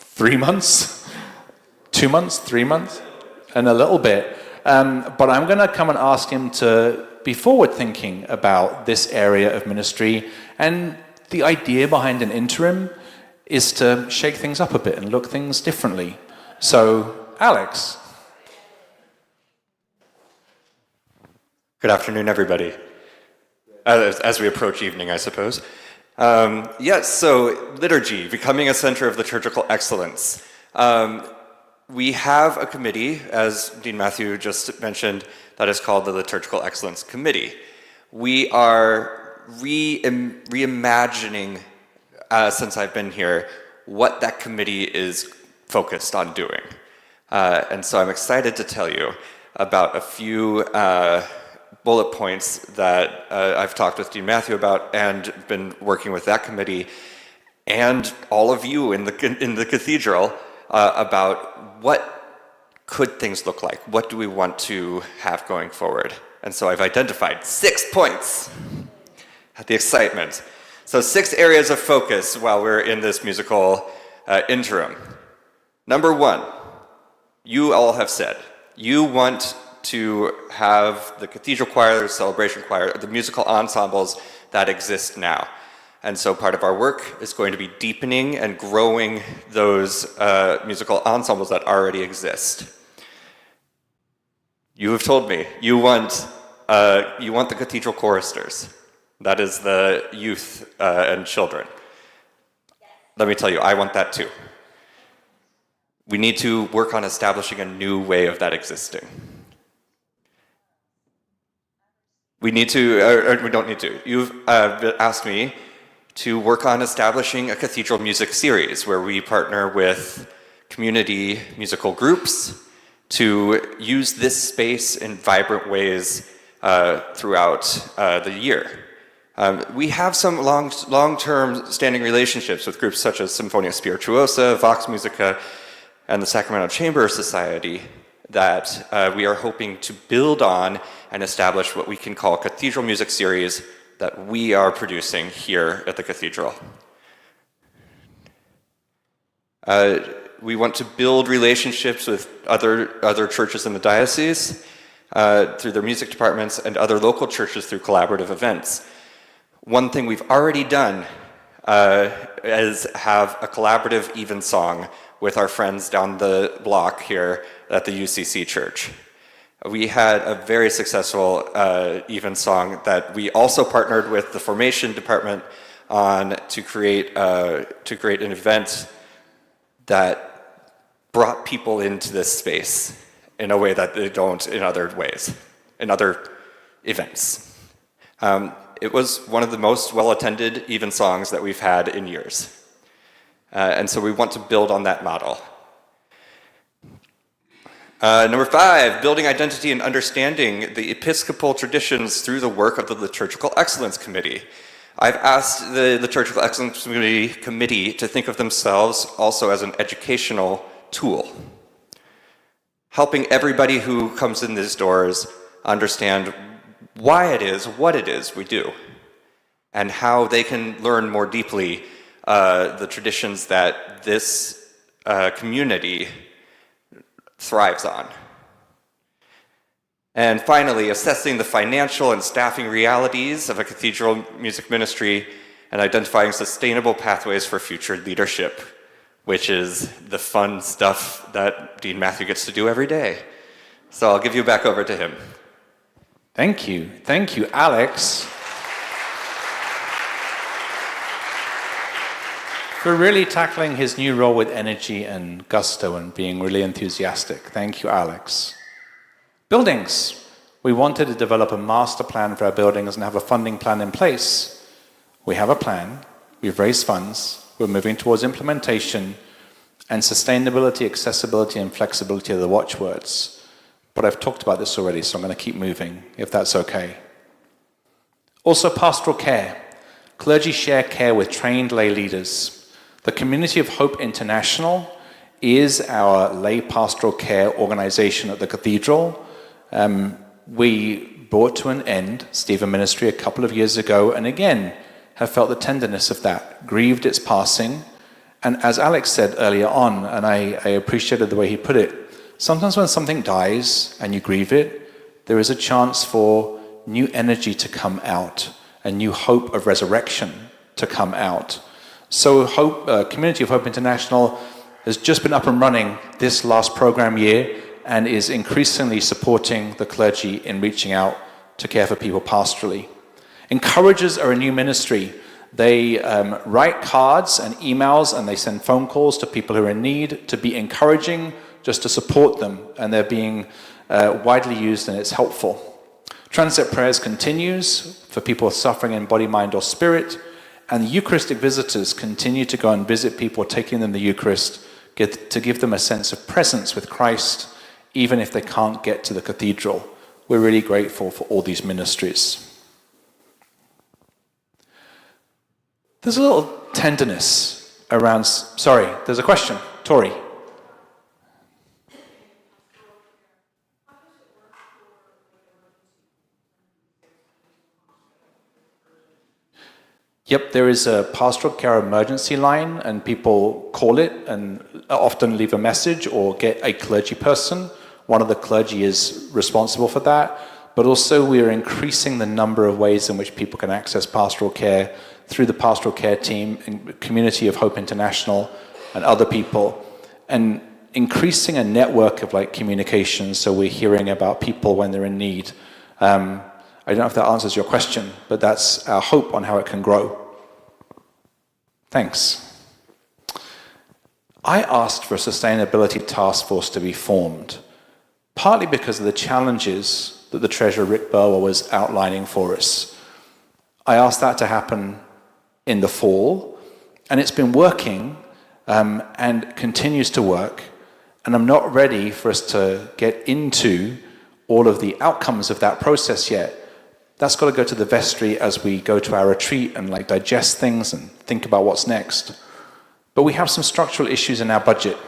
3 months, 2 months, 3 months, and a little bit. But I'm going to come and ask him to be forward-thinking about this area of ministry. And the idea behind an interim is to shake things up a bit and look things differently. So, Alex. Good afternoon, everybody. As we approach evening, I suppose. Yes, so liturgy, becoming a center of liturgical excellence. We have a committee, as Dean Matthew just mentioned, that is called the Liturgical Excellence Committee. We are reimagining, since I've been here, what that committee is focused on doing. And so I'm excited to tell you about a few bullet points that I've talked with Dean Matthew about and been working with that committee and all of you in the cathedral about what could things look like? What do we want to have going forward? And so I've identified 6 points. The excitement. So 6 areas of focus while we're in this musical interim. Number 1, you all have said, You want to have the cathedral choir, the celebration choir, the musical ensembles that exist now. And so part of our work is going to be deepening and growing those musical ensembles that already exist. You have told me you want the cathedral choristers. That is the youth and children. Let me tell you, I want that too. We need to work on establishing a new way of that existing. We need to, or we don't need to. You've asked me to work on establishing a cathedral music series where we partner with community musical groups to use this space in vibrant ways throughout the year. We have some long-term standing relationships with groups such as Symphonia Spirituosa, Vox Musica, and the Sacramento Chamber Society that we are hoping to build on and establish what we can call a cathedral music series that we are producing here at the cathedral. We want to build relationships with other churches in the diocese through their music departments and other local churches through collaborative events. One thing we've already done is have a collaborative evensong with our friends down the block here at the UCC Church. We had a very successful evensong that we also partnered with the formation department on to create an event that brought people into this space in a way that they don't in other ways, in other events. It was one of the most well-attended evensongs that we've had in years. And so we want to build on that model. Number 5, building identity and understanding the Episcopal traditions through the work of the Liturgical Excellence Committee. I've asked the Liturgical Excellence Committee to think of themselves also as an educational tool, helping everybody who comes in these doors understand why it is, what it is we do, and how they can learn more deeply the traditions that this community thrives on. And finally, assessing the financial and staffing realities of a cathedral music ministry and identifying sustainable pathways for future leadership, which is the fun stuff that Dean Matthew gets to do every day. So I'll give you back over to him. Thank you. Thank you, Alex, for really tackling his new role with energy and gusto and being really enthusiastic. Thank you, Alex. Buildings. We wanted to develop a master plan for our buildings and have a funding plan in place. We have a plan. We've raised funds. We're moving towards implementation, and sustainability, accessibility, and flexibility are the watchwords. But I've talked about this already, so I'm going to keep moving, if that's okay. Also, pastoral care. Clergy share care with trained lay leaders. The Community of Hope International is our lay pastoral care organization at the cathedral. We brought to an end Stephen Ministry a couple of years ago, and again, have felt the tenderness of that, grieved its passing. And as Alex said earlier on, and I appreciated the way he put it, sometimes when something dies and you grieve it, there is a chance for new energy to come out, a new hope of resurrection to come out. So Community of Hope International has just been up and running this last program year and is increasingly supporting the clergy in reaching out to care for people pastorally. Encouragers are a new ministry. They write cards and emails, and they send phone calls to people who are in need to be encouraging, just to support them, and they're being widely used, and it's helpful. Transit prayers continues for people suffering in body, mind, or spirit, and Eucharistic visitors continue to go and visit people, taking them the Eucharist, to give them a sense of presence with Christ, even if they can't get to the cathedral. We're really grateful for all these ministries. There's a little tenderness around... Sorry, there's a question. Tori. Yep, there is a pastoral care emergency line, and people call it and often leave a message or get a clergy person one of the clergy is responsible for that, but also we are increasing the number of ways in which people can access pastoral care through the pastoral care team and Community of Hope International and other people, and increasing a network of communications, so we're hearing about people when they're in need. I don't know if that answers your question, but that's our hope on how it can grow. Thanks. I asked for a sustainability task force to be formed, partly because of the challenges that the Treasurer Rick Burwell was outlining for us. I asked that to happen in the fall, and it's been working and continues to work, and I'm not ready for us to get into all of the outcomes of that process yet. That's got to go to the vestry as we go to our retreat and digest things and think about what's next. But we have some structural issues in our budget.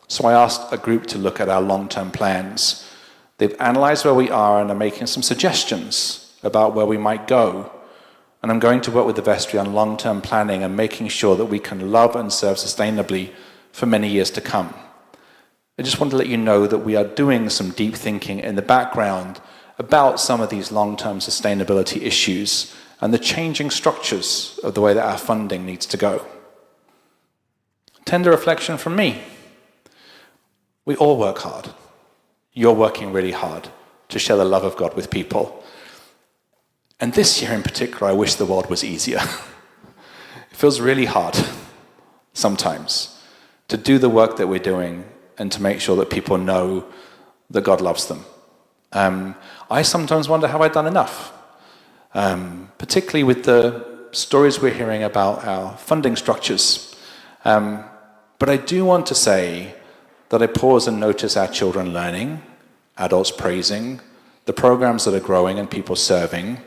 So I asked a group to look at our long-term plans. They've analyzed where we are and are making some suggestions about where we might go. And I'm going to work with the vestry on long-term planning and making sure that we can love and serve sustainably for many years to come. I just want to let you know that we are doing some deep thinking in the background about some of these long-term sustainability issues and the changing structures of the way that our funding needs to go. Tender reflection from me. We all work hard. You're working really hard to share the love of God with people. And this year in particular, I wish the world was easier. It feels really hard sometimes to do the work that we're doing and to make sure that people know that God loves them. I sometimes wonder, have I done enough? Particularly with the stories we're hearing about our funding structures. But I do want to say that I pause and notice our children learning, adults praising, the programs that are growing and people serving.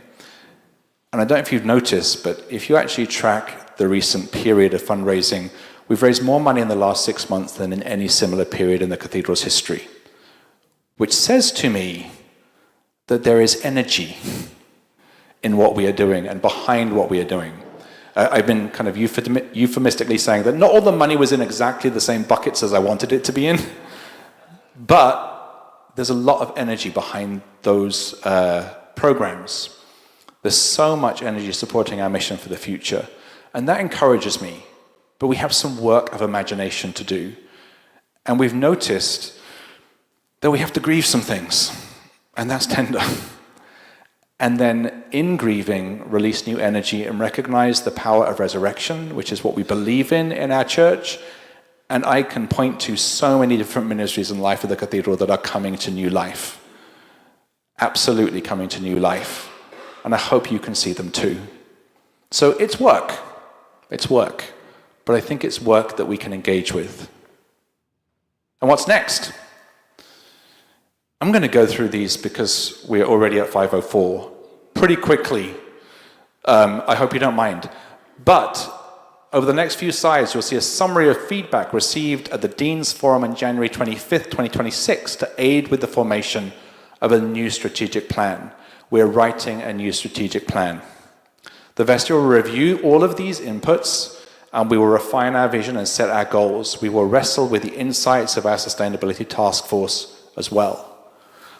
And I don't know if you've noticed, but if you actually track the recent period of fundraising, we've raised more money in the last 6 months than in any similar period in the cathedral's history, which says to me that there is energy in what we are doing and behind what we are doing. I've been kind of euphemistically saying that not all the money was in exactly the same buckets as I wanted it to be in, but there's a lot of energy behind those programs. There's so much energy supporting our mission for the future, and that encourages me. But we have some work of imagination to do, and we've noticed that we have to grieve some things, and that's tender. And then in grieving, release new energy and recognize the power of resurrection, which is what we believe in our church. And I can point to so many different ministries in life of the cathedral that are coming to new life. Absolutely coming to new life. And I hope you can see them too. So it's work. It's work. But I think it's work that we can engage with. And what's next? I'm going to go through these because we're already at 5:04 pretty quickly. I hope you don't mind. But over the next few slides, you'll see a summary of feedback received at the Dean's Forum on January 25th, 2026 to aid with the formation of a new strategic plan. We're writing a new strategic plan. The vestry will review all of these inputs and we will refine our vision and set our goals. We will wrestle with the insights of our sustainability task force as well.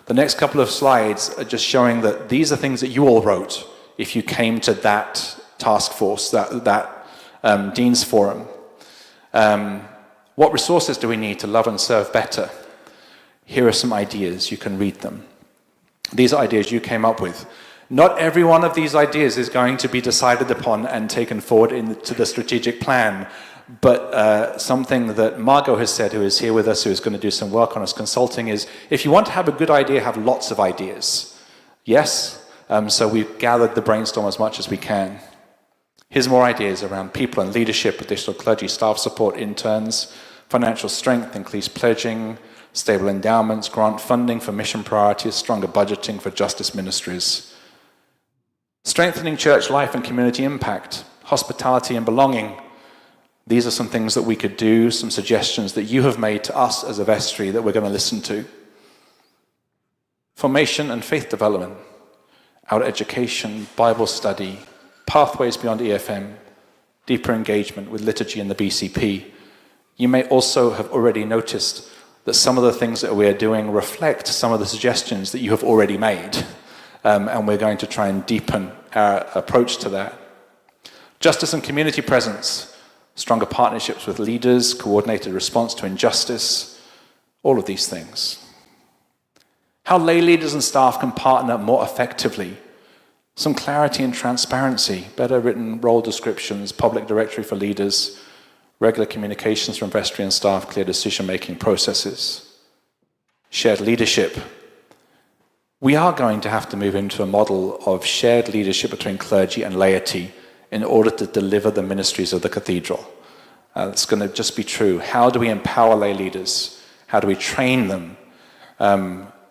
The next couple of slides are just showing that these are things that you all wrote if you came to that task force, that Dean's Forum. What resources do we need to love and serve better? Here are some ideas. You can read them. These are ideas you came up with. Not every one of these ideas is going to be decided upon and taken forward into the strategic plan, but something that Margot has said, who is here with us, who is going to do some work on us consulting, is if you want to have a good idea, have lots of ideas. Yes? So we've gathered the brainstorm as much as we can. Here's more ideas around people and leadership, additional clergy, staff support, interns, financial strength, increased pledging, stable endowments, grant funding for mission priorities, stronger budgeting for justice ministries. Strengthening church life and community impact, hospitality and belonging. These are some things that we could do, some suggestions that you have made to us as a vestry that we're going to listen to. Formation and faith development, our education, Bible study, pathways beyond EFM, deeper engagement with liturgy and the BCP. You may also have already noticed that some of the things that we're doing reflect some of the suggestions that you have already made. And we're going to try and deepen our approach to that. Justice and community presence, stronger partnerships with leaders, coordinated response to injustice, all of these things. How lay leaders and staff can partner more effectively. Some clarity and transparency, better written role descriptions, public directory for leaders, regular communications from vestry and staff, clear decision-making processes. Shared leadership. We are going to have to move into a model of shared leadership between clergy and laity in order to deliver the ministries of the cathedral. It's going to just be true. How do we empower lay leaders? How do we train them?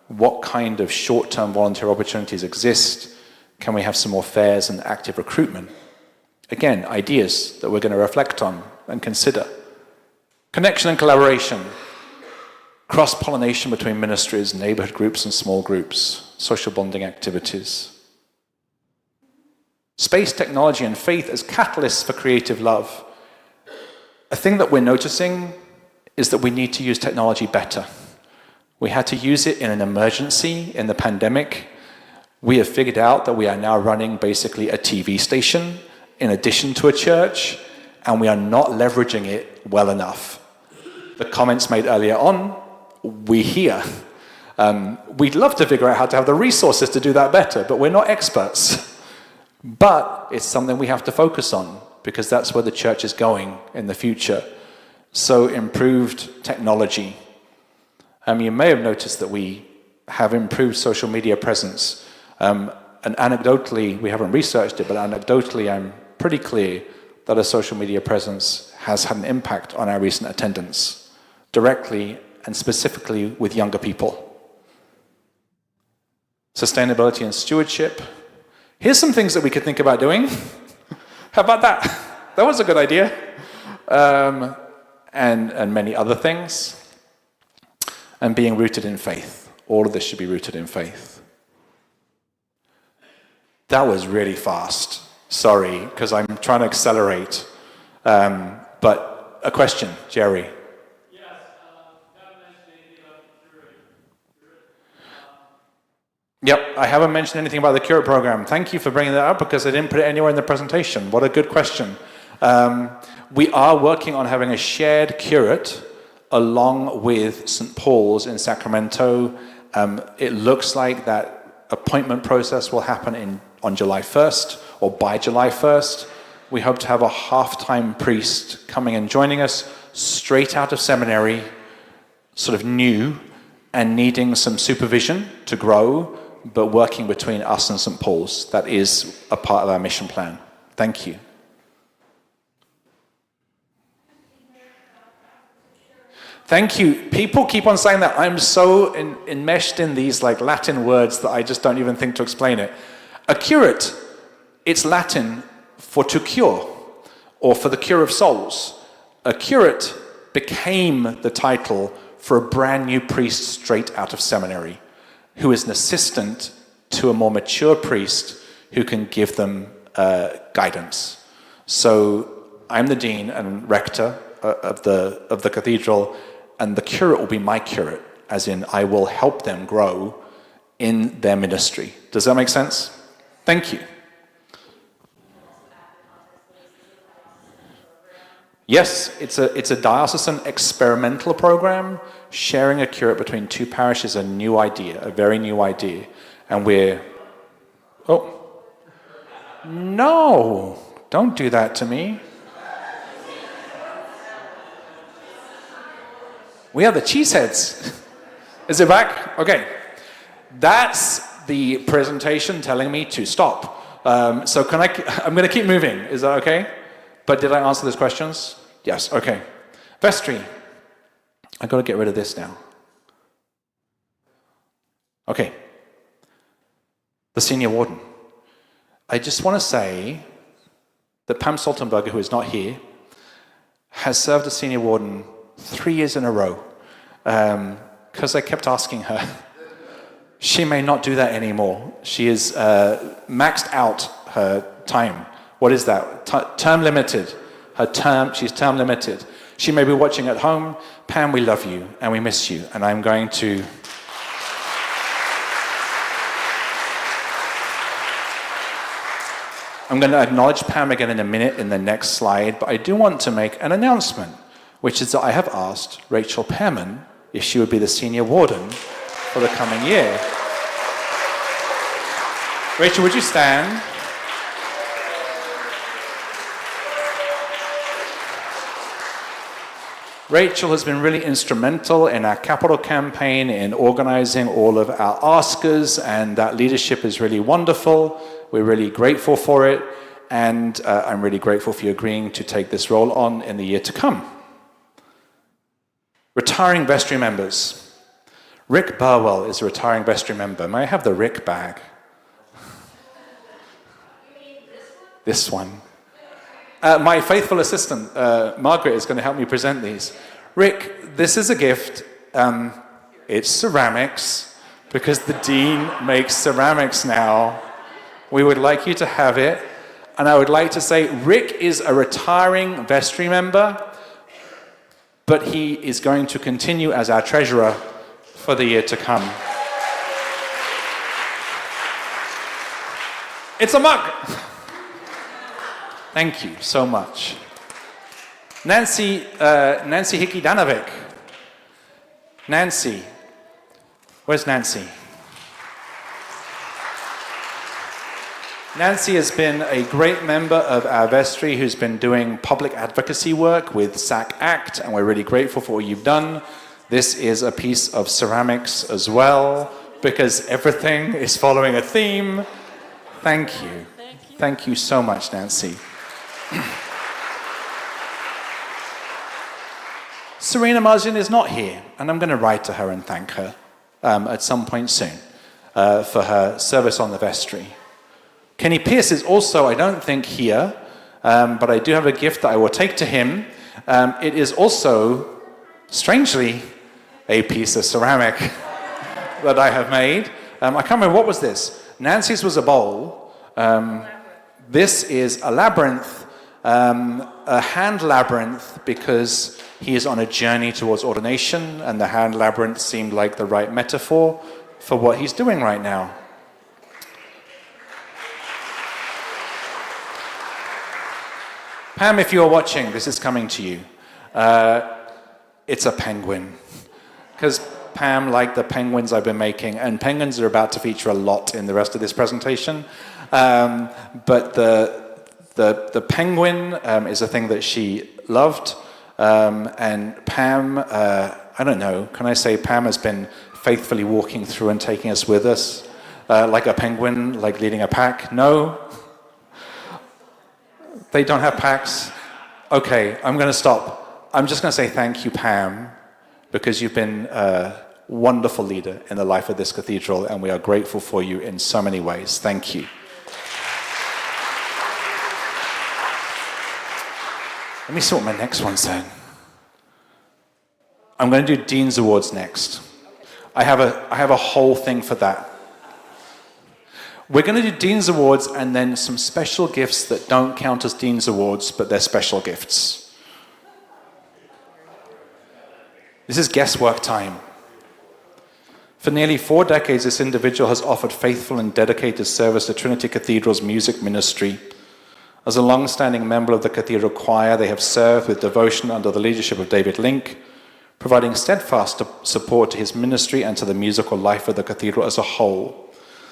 What kind of short-term volunteer opportunities exist? Can we have some more fairs and active recruitment? Again, ideas that we're going to reflect on and consider. Connection and collaboration. Cross-pollination between ministries, neighborhood groups and small groups. Social bonding activities. Space, technology and faith as catalysts for creative love. A thing that we're noticing is that we need to use technology better. We had to use it in an emergency in the pandemic. We have figured out that we are now running basically a TV station in addition to a church, and we are not leveraging it well enough. The comments made earlier on, we hear. We'd love to figure out how to have the resources to do that better, but we're not experts. But it's something we have to focus on, because that's where the church is going in the future. So improved technology. You may have noticed that we have improved social media presence. And anecdotally, we haven't researched it, but anecdotally I'm pretty clear that a social media presence has had an impact on our recent attendance, directly and specifically with younger people. Sustainability and stewardship. Here's some things that we could think about doing. How about that? That was a good idea. And many other things. And being rooted in faith. All of this should be rooted in faith. That was really fast. Sorry, because I'm trying to accelerate. But a question, Jerry. Yes, haven't mentioned anything about the curate. Yep, I haven't mentioned anything about the curate program. Thank you for bringing that up, because I didn't put it anywhere in the presentation. What a good question. We are working on having a shared curate along with St. Paul's in Sacramento. It looks like that appointment process will happen on July 1st or by July 1st. We hope to have a half-time priest coming and joining us straight out of seminary, sort of new and needing some supervision to grow, but working between us and St. Paul's. That is a part of our mission plan. Thank you. Thank you. People keep on saying that. I'm so enmeshed in these like Latin words that I just don't even think to explain it. A curate, it's Latin for to cure, or for the cure of souls. A curate became the title for a brand new priest straight out of seminary, who is an assistant to a more mature priest who can give them guidance. So I'm the dean and rector of the cathedral, and the curate will be my curate, as in I will help them grow in their ministry. Does that make sense? Thank you. Yes, it's a diocesan experimental program. Sharing a curate between two parishes is a new idea, a very new idea. And no, don't do that to me. We have the cheeseheads. Is it back? Okay. That's the presentation telling me to stop. So I'm going to keep moving. Is that okay? But did I answer those questions? Yes, okay. Vestry. I've got to get rid of this now. Okay. The senior warden. I just want to say that Pam Stoltenberger, who is not here, has served as senior warden 3 years in a row, because I kept asking her. She may not do that anymore. She is maxed out her time. What is that? Term limited. She's term limited. She may be watching at home. Pam, we love you and we miss you. And I'm going to... I'm going to acknowledge Pam again in a minute in the next slide, but I do want to make an announcement, which is that I have asked Rachel Pearman if she would be the senior warden for the coming year. Rachel, would you stand? Rachel has been really instrumental in our capital campaign, in organizing all of our askers, and that leadership is really wonderful. We're really grateful for it, and I'm really grateful for you agreeing to take this role on in the year to come. Retiring vestry members. Rick Burwell is a retiring vestry member. May I have the Rick bag? This one. My faithful assistant, Margaret, is going to help me present these. Rick, this is a gift. It's ceramics, because the Dean makes ceramics now. We would like you to have it. And I would like to say, Rick is a retiring vestry member, but he is going to continue as our treasurer for the year to come. It's a mug! Thank you so much. Nancy Hickey-Danovic. Nancy. Where's Nancy? Nancy has been a great member of our vestry who's been doing public advocacy work with SAC Act, and we're really grateful for what you've done. This is a piece of ceramics as well, because everything is following a theme. Thank you. Thank you so much, Nancy. Serena Margin is not here, and I'm going to write to her and thank her at some point soon for her service on the vestry. Kenny Pierce is also, I don't think, here, but I do have a gift that I will take to him. It is also, strangely, a piece of ceramic that I have made. I can't remember, what was this? Nancy's was a bowl. This is a labyrinth, a hand labyrinth, because he is on a journey towards ordination, and the hand labyrinth seemed like the right metaphor for what he's doing right now. Pam, if you're watching, this is coming to you. It's a penguin. Because Pam liked the penguins I've been making, and penguins are about to feature a lot in the rest of this presentation. But the penguin is a thing that she loved. And Pam, I don't know, can I say Pam has been faithfully walking through and taking us with us, like a penguin, like leading a pack? No? They don't have packs? Okay, I'm going to stop. I'm just going to say thank you, Pam, because you've been a wonderful leader in the life of this cathedral, and we are grateful for you in so many ways. Thank you. Let me see what my next one said. I'm going to do Dean's Awards next. I have a whole thing for that. We're going to do Dean's Awards and then some special gifts that don't count as Dean's Awards, but they're special gifts. This is guesswork time. For nearly 4 decades, this individual has offered faithful and dedicated service to Trinity Cathedral's music ministry. As a long-standing member of the Cathedral Choir, they have served with devotion under the leadership of David Link, providing steadfast support to his ministry and to the musical life of the cathedral as a whole.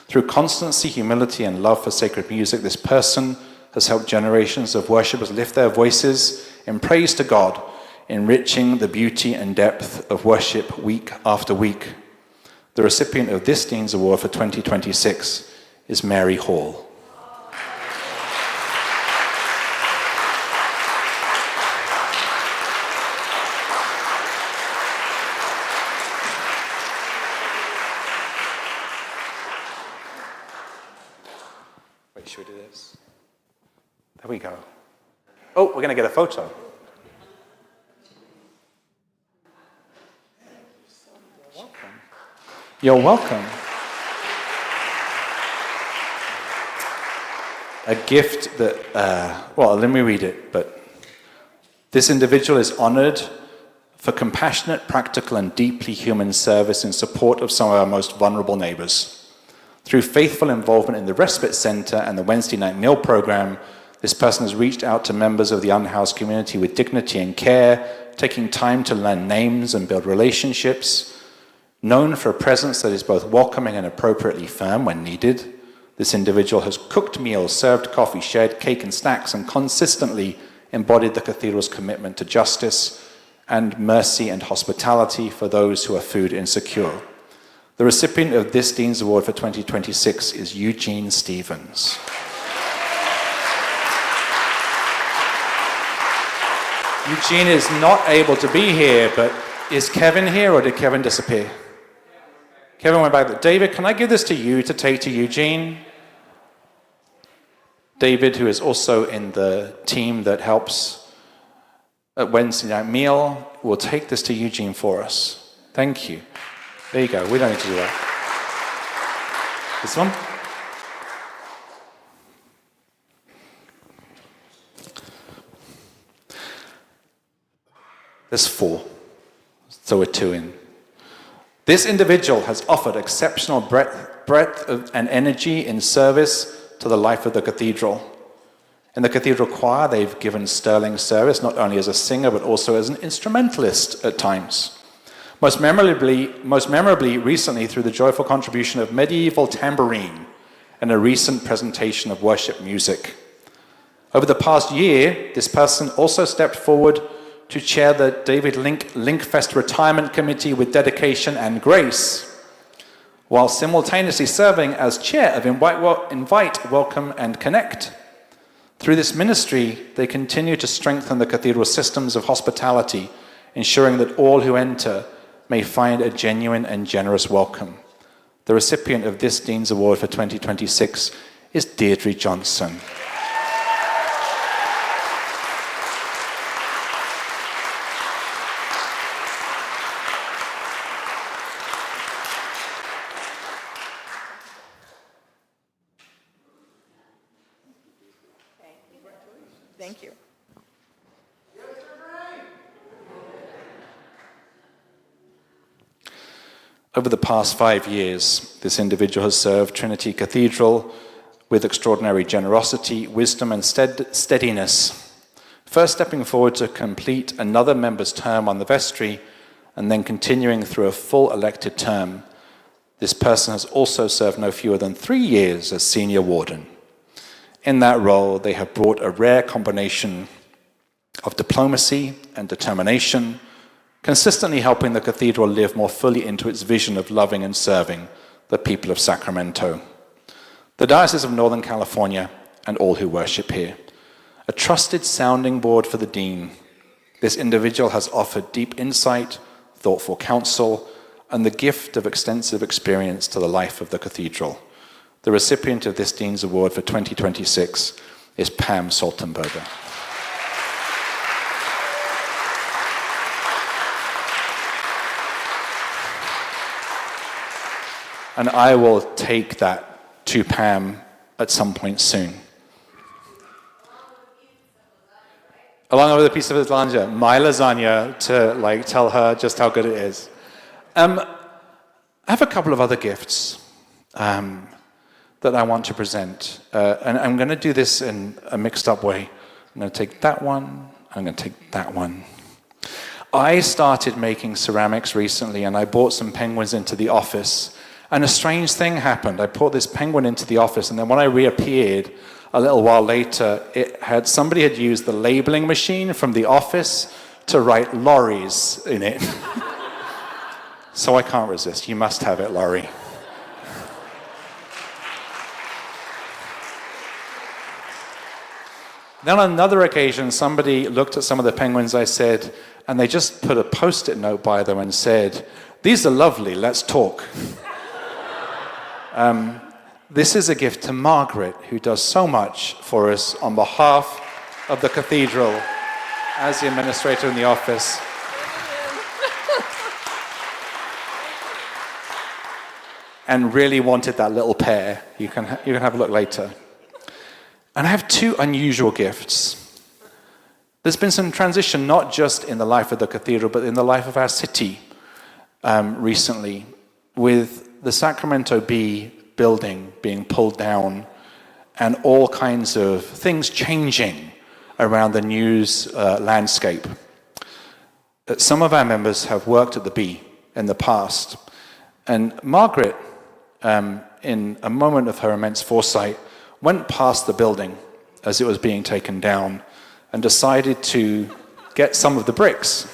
Through constancy, humility, and love for sacred music, this person has helped generations of worshippers lift their voices in praise to God, enriching the beauty and depth of worship week after week. The recipient of this Dean's Award for 2026 is Mary Hall. Should we do this? There we go. Oh, we're going to get a photo. You're welcome. A gift that, well, let me read it, but This individual is honored for compassionate, practical, and deeply human service in support of some of our most vulnerable neighbors. Through faithful involvement in the Respite Center and the Wednesday night meal program, this person has reached out to members of the unhoused community with dignity and care, taking time to learn names and build relationships. Known for a presence that is both welcoming and appropriately firm when needed, this individual has cooked meals, served coffee, shared cake and snacks, and consistently embodied the cathedral's commitment to justice and mercy and hospitality for those who are food insecure. The recipient of this Dean's Award for 2026 is Eugene Stevens. Eugene is not able to be here, but is Kevin here or did Kevin disappear? Kevin went back. David, can I give this to you to take to Eugene? David, who is also in the team that helps at Wednesday night meal, will take this to Eugene for us. Thank you. There you go. We don't need to do that. This one? There's 4. So we're 2 in. This individual has offered exceptional breadth and energy in service to the life of the cathedral. In the cathedral choir, they've given sterling service, not only as a singer, but also as an instrumentalist at times. Most memorably recently through the joyful contribution of medieval tambourine and a recent presentation of worship music. Over the past year, this person also stepped forward to chair the David Linkfest Retirement Committee with dedication and grace, while simultaneously serving as chair of Invite, Welcome, and Connect. Through this ministry, they continue to strengthen the cathedral's systems of hospitality, ensuring that all who enter may find a genuine and generous welcome. The recipient of this Dean's Award for 2026 is Deirdre Johnson. Thank you. Over the past 5 years, this individual has served Trinity Cathedral with extraordinary generosity, wisdom, and steadiness. First stepping forward to complete another member's term on the vestry, and then continuing through a full elected term, this person has also served no fewer than 3 years as senior warden. In that role, they have brought a rare combination of diplomacy and determination, consistently helping the cathedral live more fully into its vision of loving and serving the people of Sacramento, the Diocese of Northern California, and all who worship here. A trusted sounding board for the dean, this individual has offered deep insight, thoughtful counsel, and the gift of extensive experience to the life of the cathedral. The recipient of this Dean's Award for 2026 is Pam Saltenberger. And I will take that to Pam at some point soon. Along with a piece of lasagna, my lasagna, to tell her just how good it is. I have a couple of other gifts that I want to present. And I'm going to do this in a mixed up way. I'm going to take that one, I'm going to take that one. I started making ceramics recently, and I brought some penguins into the office. And a strange thing happened. I brought this penguin into the office, and then when I reappeared a little while later, somebody had used the labeling machine from the office to write lorries in it. So I can't resist. You must have it, Laurie. Then on another occasion, somebody looked at some of the penguins I said, and they just put a post-it note by them and said, "These are lovely, let's talk." This is a gift to Margaret, who does so much for us on behalf of the cathedral as the administrator in the office. And really wanted that little pair. You can have a look later. And I have 2 unusual gifts. There's been some transition, not just in the life of the cathedral, but in the life of our city recently, with the Sacramento Bee building being pulled down and all kinds of things changing around the news landscape. Some of our members have worked at the Bee in the past, and Margaret, in a moment of her immense foresight, went past the building as it was being taken down and decided to get some of the bricks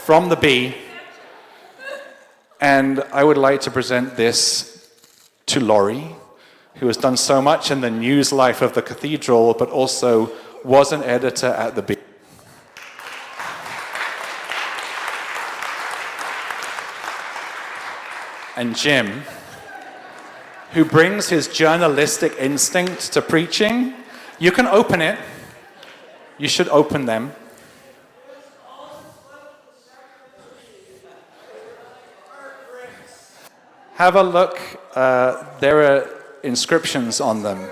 from the Bee. And I would like to present this to Laurie, who has done so much in the news life of the cathedral, but also was an editor at the Bee. And Jim, who brings his journalistic instinct to preaching. You can open it. You should open them. Have a look. There are inscriptions on them.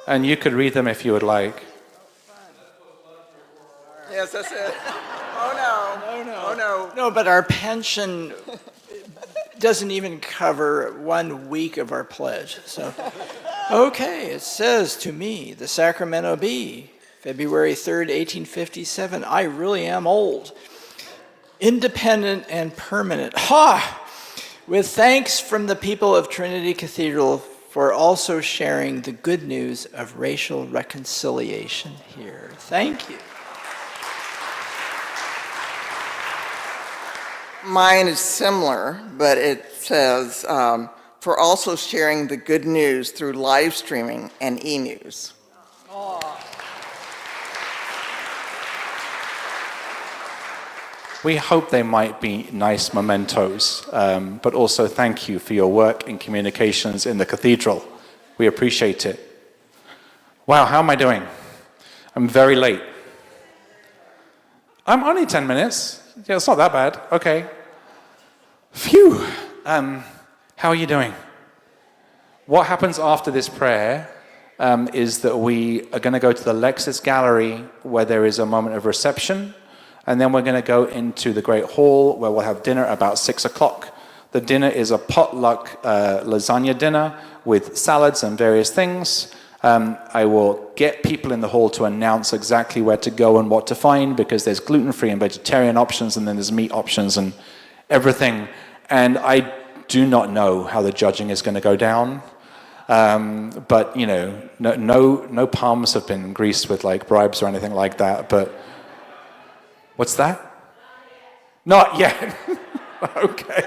And you could read them if you would like. Yes, that's it. Oh, no. Oh, no. No, but our pension doesn't even cover 1 week of our pledge. So, okay, it says to me, the Sacramento Bee, February 3rd, 1857. I really am old. Independent and permanent. Ha! With thanks from the people of Trinity Cathedral for also sharing the good news of racial reconciliation here. Thank you. Mine is similar, but it says, for also sharing the good news through live streaming and e-news. We hope they might be nice mementos, but also thank you for your work in communications in the cathedral. We appreciate it. Wow, how am I doing? I'm very late. I'm only 10 minutes. Yeah, it's not that bad. Okay. Phew. How are you doing? What happens after this prayer is that we are going to go to the Lexis Gallery where there is a moment of reception, and then we're going to go into the Great Hall where we'll have dinner about 6 o'clock. The dinner is a potluck lasagna dinner with salads and various things. I will get people in the hall to announce exactly where to go and what to find, because there's gluten-free and vegetarian options, and then there's meat options and everything. And I do not know how the judging is going to go down. But, you know, no palms have been greased with like bribes or anything like that. But what's that? Not yet. Okay.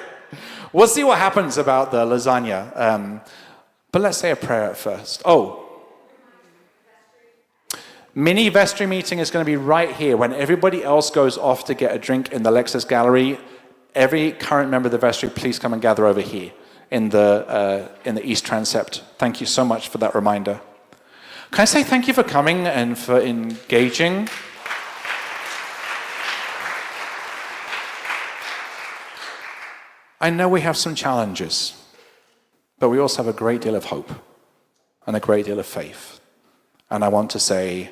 We'll see what happens about the lasagna. But let's say a prayer at first. Mini vestry meeting is going to be right here. When everybody else goes off to get a drink in the Lexis Gallery, every current member of the vestry, please come and gather over here in the East Transept. Thank you so much for that reminder. Can I say thank you for coming and for engaging? I know we have some challenges, but we also have a great deal of hope and a great deal of faith. And I want to say,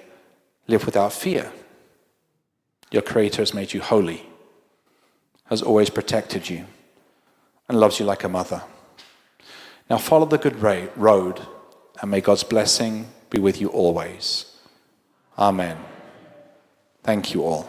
live without fear. Your Creator has made you holy, has always protected you, and loves you like a mother. Now follow the good road, and may God's blessing be with you always. Amen. Thank you all.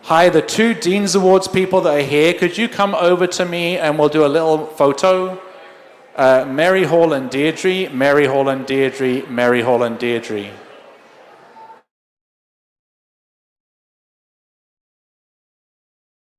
Hi, the two Dean's Awards people that are here, could you come over to me and we'll do a little photo? Mary Hall and Deirdre, Mary Hall and Deirdre, Mary Hall and Deirdre.